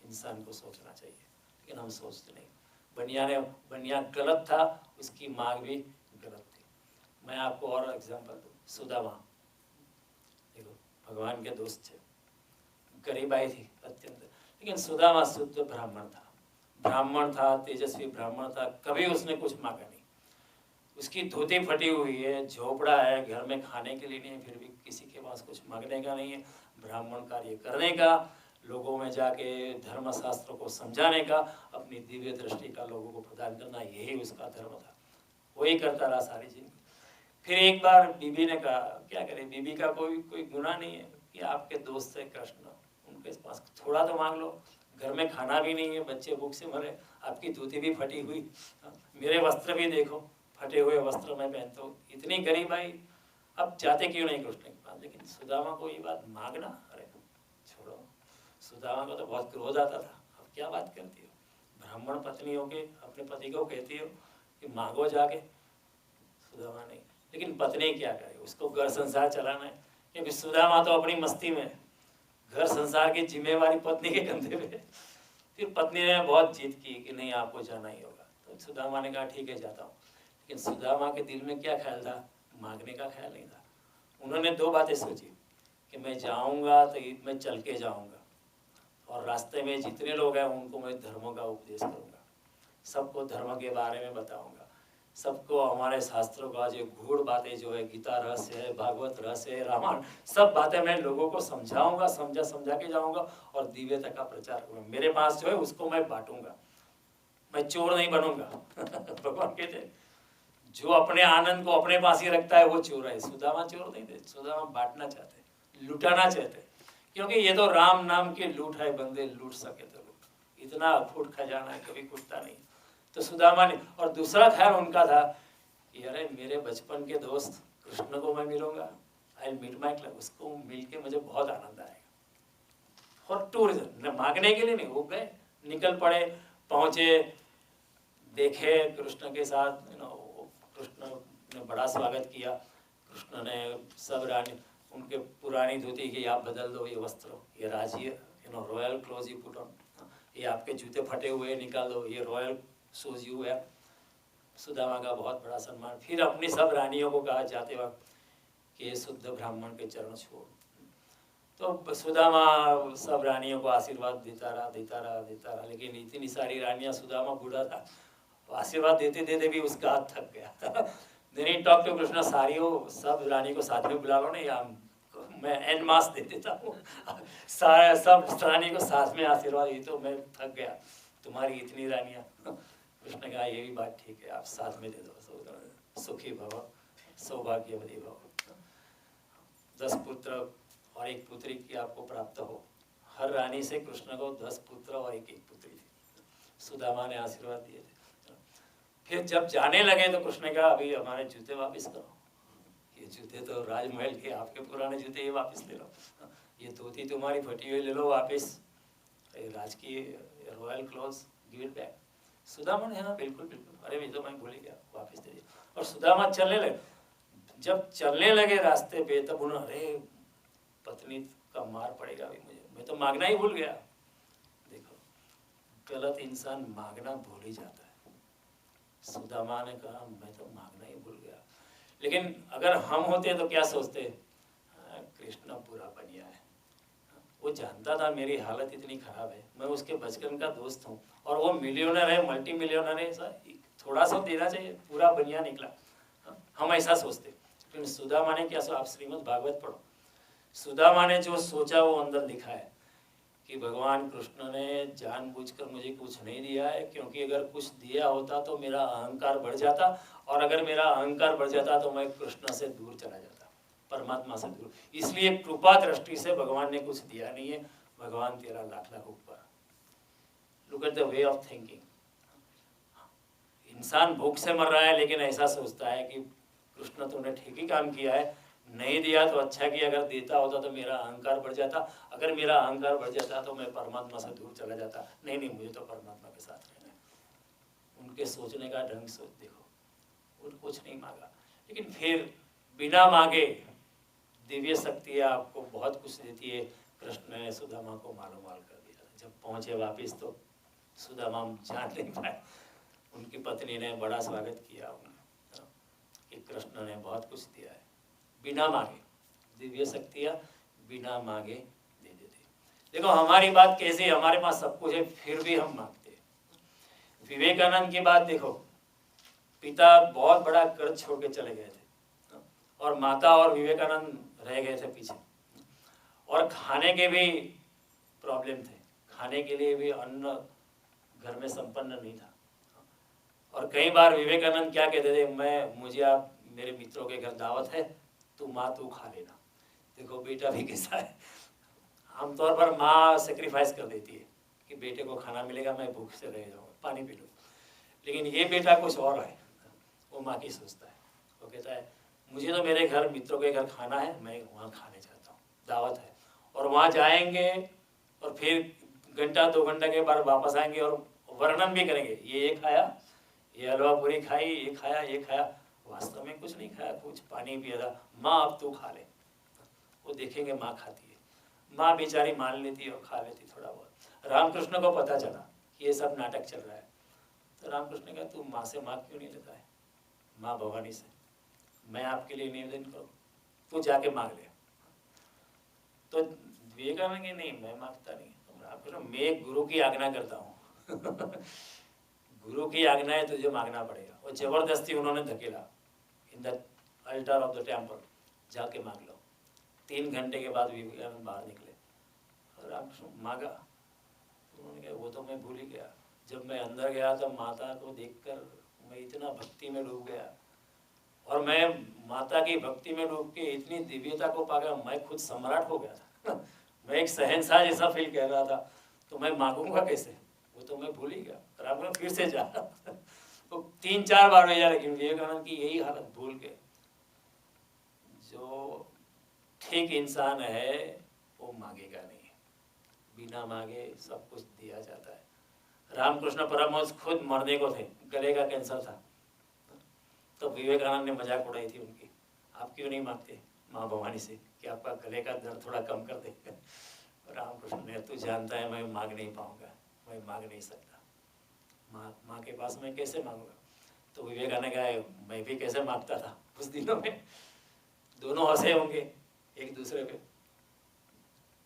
[SPEAKER 1] इंसान को सोचना चाहिए, लेकिन हम सोचते नहीं। बनिया गलत था, उसकी मांग भी गलत थी। मैं आपको और एग्जांपल दूं, सुदामा, देखो भगवान के दोस्त थे, गरीबाई थी अत्यंत, लेकिन सुदामा शुद्ध ब्राह्मण था, तेजस्वी ब्राह्मण था, कभी उसने कुछ मांगा नहीं। उसकी धोती फटी हुई है, झोपड़ा है, घर में खाने के लिए नहीं है, फिर भी किसी के पास कुछ मांगने का नहीं है, ब्राह्मण कार्य करने का, लोगों में जाके धर्मशास्त्र को समझाने का, अपनी दिव्य दृष्टि का लोगों को प्रदान करना, यही उसका धर्म था। वही करता रहा सारी जिंदगी। फिर एक बार बीबी ने कहा, क्या करें, बीबी का कोई गुनाह नहीं है कि आपके दोस्त है कृष्ण, उनके पास थोड़ा तो मांग लो, घर में खाना भी नहीं है, बच्चे भूख से मरे, आपकी धोती भी फटी हुई, मेरे वस्त्र भी देखो, फटे हुए वस्त्र मैं पहनता हूँ, इतनी गरीब आई, अब जाते क्यों नहीं कृष्ण के पास। लेकिन सुदामा को ये बात मांगना, अरे छोड़ो, सुदामा को तो बहुत क्रोध आता था, अब क्या बात करती हो, ब्राह्मण पत्नी हो के अपने पति को कहती हो कि मांगो जाके। सुदामा नहीं, लेकिन पत्नी क्या करे, उसको घर संसार चलाना है, क्योंकि सुदामा तो अपनी मस्ती में, घर संसार की जिम्मेवारी पत्नी के कंधे पे। फिर पत्नी ने बहुत जिद की कि नहीं आपको जाना ही होगा, तो सुदामा ने कहा ठीक है जाता हूँ। लेकिन सुदामा के दिल में क्या ख्याल था, मांगने का ख्याल नहीं था। उन्होंने दो बातें सोची कि मैं जाऊंगा तो मैं चल के जाऊंगा, और रास्ते में जितने लोग हैं उनको मैं धर्मों का उपदेश करूंगा, सबको धर्म के बारे में बताऊंगा, सबको हमारे शास्त्रों का जो गूढ़ बातें जो है, गीता रहस्य है, भागवत रहस्य है, रामायण, सब बातें मैं लोगों को समझाऊंगा, समझा के जाऊंगा, और दिव्यता का प्रचार करूंगा। मेरे पास जो है उसको मैं बांटूंगा, मैं चोर नहीं बनूंगा। भगवान कहते हैं जो अपने आनंद को अपने पास ही रखता है वो चोर है। सुदामा चोर नहीं थे, सुदामा बांटना चाहते, लुटाना चाहते, क्योंकि ये तो राम नाम की लूट है, बंदे लूट सके तो लूट, इतना अखूट खजाना है, कभी कुटता नहीं। तो सुदामा ने, और दूसरा ख्याल उनका था कि अरे मेरे बचपन के दोस्त कृष्ण को मैं मिलूंगा, आई मीट माई क्लब, उसको मिल के मुझे बहुत आनंद आएगा। और टूरिज्म मांगने के लिए नहीं, वो गए, निकल पड़े, पहुंचे, देखे कृष्ण के साथ, कृष्ण ने बड़ा स्वागत किया। कृष्ण ने सब रानी, उनके पुरानी धोती की आप बदल दो, ये वस्त्र, ये राजी royal close you put on, ये आपके जूते फटे हुए निकाल दो, ये रॉयल शूज यू है। सुदामा का बहुत बड़ा सम्मान। फिर अपनी सब रानियों को कहा जाते वक्त कि ये शुद्ध ब्राह्मण के चरण छोड़। तो सुदामा सब रानियों को आशीर्वाद देता रहा, लेकिन इतनी सारी रानियां, सुदामा बूढ़ा था, आशीर्वाद देते देते भी उसका हाथ थक गया। देन टॉक टू कृष्ण, सारियों सब रानी को साथ में बुला लो ना, या मैं एन मास दे देता हूँ, सब रानी को साथ में आशीर्वाद, ये तो मैं थक गया, तुम्हारी इतनी रानियां। कृष्ण कहा ये भी बात ठीक है, आप साथ में दे दो, सुखी भव, सौभाग्यवती भव, 10 पुत्र और 1 पुत्री की आपको प्राप्त हो। हर रानी से कृष्ण को 10 पुत्र और 1 पुत्री थी। सुदामा ने आशीर्वाद दिए थे। फिर जब जाने लगे तो कृष्ण ने कहा अभी हमारे जूते वापस करो, ये जूते तो राजमहल के, आपके पुराने जूते ये वापस ले लो, ये धोती तुम्हारी फटी हुई ले लो वापस, राजकीय royal cloth give it back. Sudama ने हाँ बिल्कुल बिल्कुल, अरे ये तो मैं भूल ही गया, वापस दे दिया। और सुदामा चलने लगे। जब चलने लगे रास्ते पे तब उन्होंने, अरे पत्नी का मार पड़ेगा अभी मुझे, मैं तो मांगना ही भूल गया। देखो गलत इंसान मांगना भूल ही जाता है। सुदामा ने कहा मैं तो मांगना ही भूल गया। लेकिन अगर हम होते तो क्या सोचते, कृष्ण पूरा बनिया है, वो जानता था मेरी हालत इतनी खराब है, मैं उसके बचपन का दोस्त हूँ, और वो मिलियनर है, मल्टी मिलियनर है, थोड़ा सा देना चाहिए, पूरा बनिया निकला। हम ऐसा सोचते। लेकिन सुदामा ने क्या सोचा, आप श्रीमद् भागवत पढ़ो, सुदामा ने जो सोचा वो अंदर लिखा है कि भगवान कृष्ण ने जानबूझकर मुझे कुछ नहीं दिया है, क्योंकि अगर कुछ दिया होता तो मेरा अहंकार बढ़ जाता, और अगर मेरा अहंकार बढ़ जाता तो मैं कृष्ण से दूर चला जाता, परमात्मा से दूर। इसलिए कृपा दृष्टि से भगवान ने कुछ दिया नहीं है, भगवान तेरा लाख लाख ऊपर। Look at the way of thinking. इंसान भूख से मर रहा है लेकिन ऐसा सोचता है कि कृष्ण तूने ठीक ही काम किया है, नहीं दिया तो अच्छा किया, अगर देता होता तो मेरा अहंकार बढ़ जाता, अगर मेरा अहंकार बढ़ जाता तो मैं परमात्मा से दूर चला जाता। नहीं नहीं, मुझे तो परमात्मा के साथ रहना है। उनके सोचने का ढंग सोच देखो, उन्होंने कुछ नहीं मांगा, लेकिन फिर बिना मांगे दिव्य शक्ति आपको बहुत कुछ देती है। कृष्ण ने सुदामा को मालूम कर दिया। जब पहुंचे वापिस तो सुदामा जान नहीं पाए। उनकी पत्नी ने बड़ा स्वागत किया कि कृष्ण ने बहुत कुछ दिया है, बिना मांगे, दिव्य शक्तियाँ बिना मांगे दे देते। देखो हमारी बात कैसी, हमारे पास सब कुछ है फिर भी हम मांगते हैं। विवेकानंद की बात देखो, पिता बहुत बड़ा कर्ज छोड़ के चले गए थे और माता और विवेकानंद रह गए थे पीछे, और खाने के भी प्रॉब्लम थे, खाने के लिए भी अन्न घर में संपन्न नहीं था। और कई बार विवेकानंद क्या कहते थे, मुझे आप मेरे मित्रों के घर दावत है, तू खा लेना। देखो बेटा भी कैसा है, आमतौर पर माँ सेक्रीफाइस कर देती है कि बेटे को खाना मिलेगा, मैं भूख से रह जाऊँगा, पानी पी लूँ। लेकिन ये बेटा कुछ और है, वो माँ की सोचता है। वो कहता है मुझे तो मेरे घर मित्रों के घर खाना है, मैं वहाँ खाने जाता हूँ, दावत है। और वहाँ जाएंगे और फिर घंटा 2 घंटे के बाद वापस आएंगे और वर्णन भी करेंगे, ये खाया, ये हलवा पूरी खाई, ये खाया, ये खाया। वास्तव में कुछ नहीं खाया, कुछ पानी पिया था। माँ अब तू खा ले। वो देखेंगे माँ खाती है, माँ बेचारी मान लेती है और खा लेती थोड़ा बहुत। रामकृष्ण को पता चला कि ये सब नाटक चल रहा है, तो रामकृष्ण ने कहा तू माँ से माँ क्यों नहीं लेता है, माँ भवानी से, मैं आपके लिए निवेदन करूँ, तू जाके मांग ले। तो विवेकानंद नहीं, मैं मांगता नहीं, रामकृष्ण मैं गुरु की आज्ञा करता हूँ गुरु की आज्ञा है, तुझे मांगना पड़ेगा। और जबरदस्ती उन्होंने धकेला, in the alter of the temple, जाके मांग लो। 3 घंटे के बाद विवेकानंद बाहर निकले और रामकृष्ण मांगा, उन्होंने कहा वो तो मैं भूल ही गया, जब मैं अंदर गया तो माता को देखकर मैं इतना भक्ति में डूब गया, और मैं माता की भक्ति में डूब के इतनी दिव्यता को पा गया, मैं खुद सम्राट हो गया था मैं एक शहंशाह जैसा फील कर रहा था, तो मैं मांगूंगा कैसे, वो तो मैं भूल ही गया। रामकृष्ण फिर से जा तो 3-4 बार भेजा, लेकिन विवेकानंद की यही हालत, भूल के। जो ठीक इंसान है वो मांगेगा नहीं, बिना मांगे सब कुछ दिया जाता है। रामकृष्ण परमहंस खुद मरने को थे, गले का कैंसर था, तो विवेकानंद ने मजाक उड़ाई थी उनकी, आप क्यों नहीं मांगते माँ भवानी से कि आपका गले का दर्द थोड़ा कम कर दे रामकृष्ण ने, तू जानता है मैं मांग नहीं पाऊंगा, मैं मांग नहीं सकता, माँ के पास मैं कैसे मांगूंगा। तो विवेकानंद कहा मैं भी कैसे मांगता था उस दिनों में, दोनों हंसे होंगे एक दूसरे पे।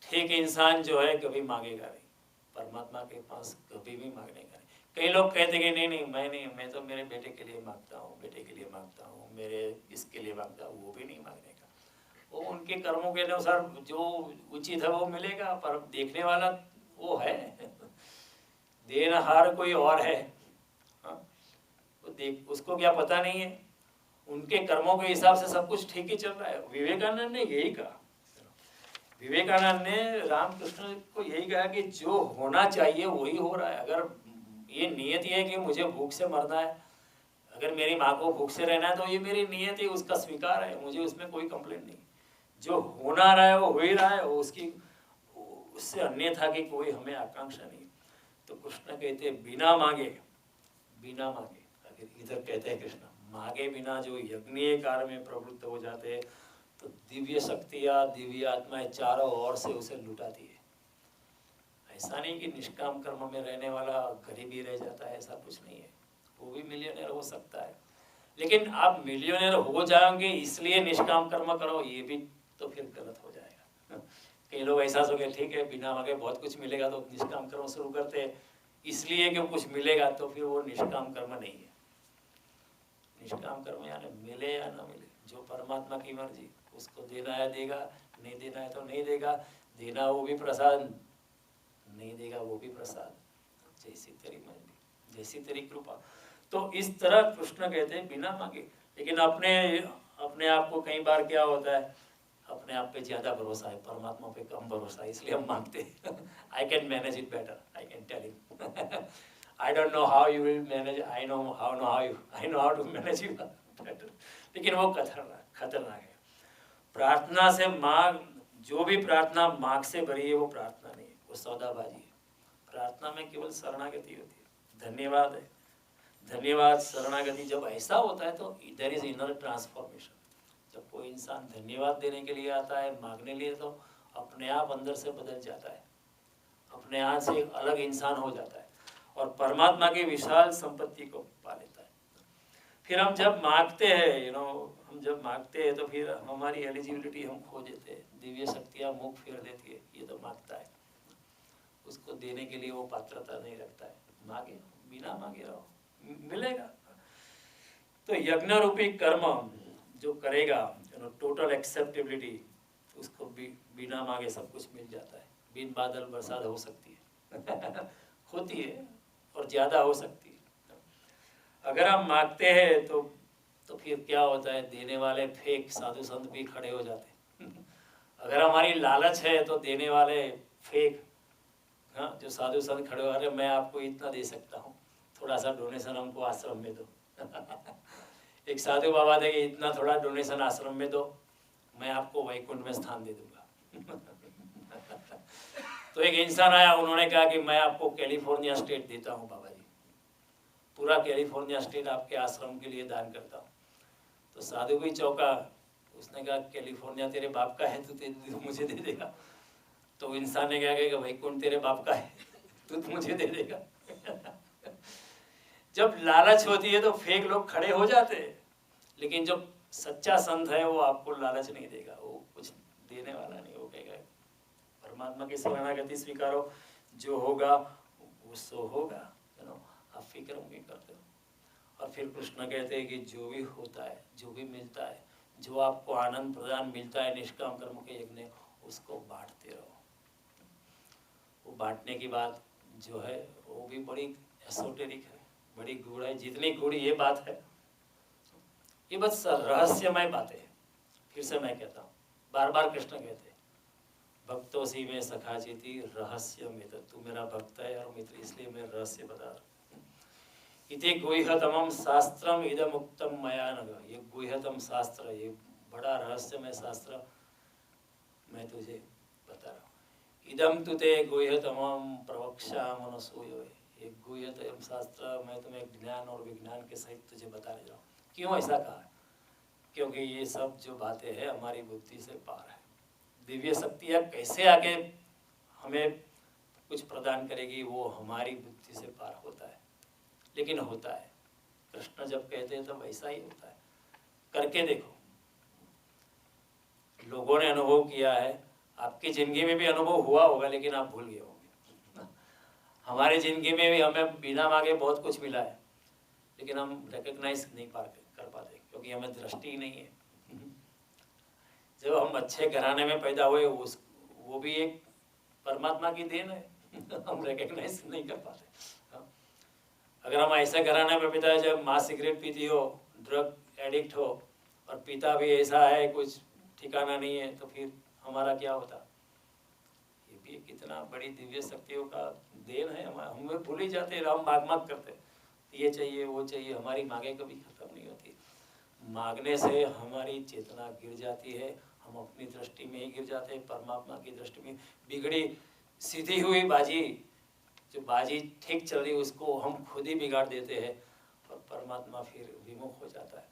[SPEAKER 1] ठीक इंसान जो है कभी मांगेगा नहीं, परमात्मा के पास कभी भी मांगने का नहीं। कई लोग कहते हैं कि नहीं, मैं तो मेरे बेटे के लिए मांगता हूँ, बेटे के लिए मांगता हूँ, मेरे इसके लिए मांगता हूँ, वो भी नहीं मांगने का। वो उनके कर्मों के अनुसार जो उचित है वो मिलेगा, पर देखने वाला वो है देनहार कोई और है, वो देख, उसको क्या पता नहीं है, उनके कर्मों के हिसाब से सब कुछ ठीक ही चल रहा है। विवेकानंद ने यही कहा, विवेकानंद ने रामकृष्ण को यही कहा कि जो होना चाहिए वही हो रहा है। अगर ये नियत है कि मुझे भूख से मरना है, अगर मेरी माँ को भूख से रहना है तो ये मेरी नियत है, उसका स्वीकार है, मुझे उसमें कोई कंप्लेंट नहीं। जो होना रहा है वो हो ही रहा है, उसकी उससे अन्यथा की कोई हमें आकांक्षा नहीं। तो कृष्ण कहते हैं बिना मांगे, बिना मांगे, इधर कहते हैं कृष्ण मांगे बिना जो यज्ञीय कार्य में प्रवृत्त हो जाते हैं, तो दिव्य शक्तियाँ, दिव्य आत्माएं चारों ओर से उसे लुटाती है। ऐसा नहीं कि निष्काम कर्म में रहने वाला गरीब ही रह जाता है, ऐसा कुछ नहीं है, वो भी मिलियनेयर हो सकता है। लेकिन आप मिलियनेयर हो जाओगे इसलिए निष्काम कर्म करो, ये भी तो फिर गलत हो जाएगा कई लोग ऐसा सोचे ठीक है बिना मांगे बहुत कुछ मिलेगा तो निष्काम कर्म शुरू करते हैं, इसलिए कि कुछ मिलेगा, तो फिर वो निष्काम कर्म नहीं है। निष्काम कर्म यानी मिले या ना मिले, जो परमात्मा की मर्जी, उसको देना है देगा, नहीं देना है तो नहीं देगा, देना वो भी प्रसाद, नहीं देगा वो भी प्रसाद, जैसी तेरी मर्जी, जैसी तेरी कृपा। तो इस तरह कृष्ण कहते हैं बिना मांगे। लेकिन अपने आप को कई बार क्या होता है, अपने आप पे ज्यादा भरोसा है, परमात्मा पे कम भरोसा है, इसलिए हम मांगते हैं I can manage it better, I can tell him I don't know how you will manage, I know how to manage you better। लेकिन वो खतरनाक है। प्रार्थना से मांग, जो भी प्रार्थना मांग से भरी है वो प्रार्थना नहीं है, वो सौदाबाजी है। प्रार्थना में केवल शरणागति होती है, धन्यवाद है, धन्यवाद शरणागति। जब ऐसा होता है तो देयर इज इनर ट्रांसफॉर्मेशन। जब कोई इंसान धन्यवाद देने के लिए आता है, मांगने लिए, तो अपने आप अंदर से बदल जाता है, अपने आप से एक अलग इंसान हो जाता है और परमात्मा की विशाल संपत्ति को पा लेता है। फिर हम जब मांगते हैं हम जब मांगते हैं तो फिर हमारी एलिजिबिलिटी हम खो देते हैं, दिव्य शक्तियाँ मुख फेर देती है, ये तो मांगता है, उसको देने के लिए वो पात्रता नहीं रखता है। मांगे, बिना मांगे रहो, मिलेगा। तो यज्ञ रूपी कर्म जो करेगा, टोटल एक्सेप्टेबिलिटी, उसको बिना मांगे सब कुछ मिल जाता है। बिन बादल बरसात हो सकती है होती है, और ज्यादा हो सकती है। अगर हम मांगते हैं तो फिर क्या होता है, देने वाले फेक साधु संत भी खड़े हो जाते हैं अगर हमारी लालच है तो देने वाले फेक, हाँ, जो साधु संत खड़े हो, अरे मैं आपको इतना दे सकता हूँ, थोड़ा सा डोनेशन हमको आश्रम में दो एक साधु बाबा देंगे, इतना थोड़ा डोनेशन आश्रम में दो, मैं आपको वैकुंठ में स्थान दे दूंगा तो एक इंसान आया, उन्होंने कहा कि मैं आपको कैलिफोर्निया स्टेट देता हूँ बाबा जी, पूरा कैलिफोर्निया स्टेट आपके आश्रम के लिए दान करता हूँ। तो साधु भी चौंका, उसने कहा कैलिफोर्निया तेरे बाप का है, तू मुझे दे देगा? तो इंसान ने क्या कहा, वैकुंठ तेरे बाप का है तू मुझे दे देगा जब लालच होती है तो फेक लोग खड़े हो जाते हैं, लेकिन जब सच्चा संत है वो आपको लालच नहीं देगा, वो कुछ देने वाला नहीं, वो कहेगा परमात्मा की शरणागति स्वीकारो, जो होगा वो सो होगा, आप फिक्र नहीं करते हो। और फिर कृष्ण कहते हैं कि जो भी होता है, जो भी मिलता है, जो आपको आनंद प्रदान मिलता है निष्काम कर्म के यज्ञ, उसको बांटते रहो। वो बांटने की बात जो है वो भी बड़ी एसोटेरिक है, बड़ी गूढ़ है। जितनी गूढ़ ये बात है, ये बस रहस्यमय बातें हैं। फिर से मैं कहता हूँ, बार बार कृष्ण कहते हैं, भक्तों सी में सखा चेती रहस्य में, तू मेरा भक्त है और मित्र, इसलिए मैं रहस्य बता रहा हूँ। इति गुह्यतमम शास्त्रम इदम उक्तम मया नघ, ये गुह्यतम शास्त्र, ये बड़ा रहस्यमय शास्त्र मैं तुझे बता रहा हूँ। इदम तुते गुह्यतमम प्रवक्ष्यामि मनसूयो, ये गुह्यतम शास्त्र मैं तुम्हें ज्ञान और विज्ञान के सहित तुझे बता रहा हूँ। क्यों ऐसा कहा? क्योंकि ये सब जो बातें हैं हमारी बुद्धि से पार है। दिव्य शक्तियाँ कैसे आगे हमें कुछ प्रदान करेगी, वो हमारी बुद्धि से पार होता है, लेकिन होता है। कृष्ण जब कहते हैं तब ऐसा ही होता है। करके देखो, लोगों ने अनुभव किया है, आपकी जिंदगी में भी अनुभव हुआ होगा, लेकिन आप भूल गए होंगे। हमारी जिंदगी में भी हमें बिना मांगे बहुत कुछ मिला है, लेकिन हम रिकग्नाइज नहीं कर पाते, क्योंकि हमें दृष्टि नहीं है। जब हम अच्छे घराने में पैदा हुए, वो भी एक परमात्मा की देन है हम रिकग्नाइज नहीं कर पाते। अगर हम ऐसे घराने में पैदा है जब माँ सिगरेट पीती हो, ड्रग एडिक्ट हो, और पिता भी ऐसा है, कुछ ठिकाना नहीं है, तो फिर हमारा क्या होता? ये भी कितना बड़ी दिव्य शक्तियों का देन है। हम भूल ही जाते, हम मांग करते, ये चाहिए वो चाहिए, हमारी मांगे कभी खत्म नहीं होती। मांगने से हमारी चेतना गिर जाती है, हम अपनी दृष्टि में ही गिर जाते हैं, परमात्मा की दृष्टि में बिगड़ी सीधी हुई बाजी, जो बाजी ठीक चल रही उसको हम खुद ही बिगाड़ देते हैं, और परमात्मा फिर विमुख हो जाता है।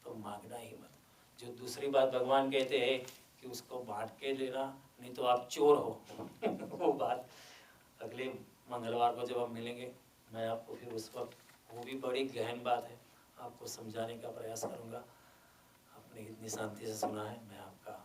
[SPEAKER 1] तो मांगना ही मत। जो दूसरी बात भगवान कहते हैं कि उसको बांट के लेना, नहीं तो आप चोर हो वो बात अगले मंगलवार को जब हम मिलेंगे, मैं आपको फिर उस वक्त, वो भी बड़ी गहन बात है, आपको समझाने का प्रयास करूंगा। आपने इतनी शांति से सुना है, मैं आपका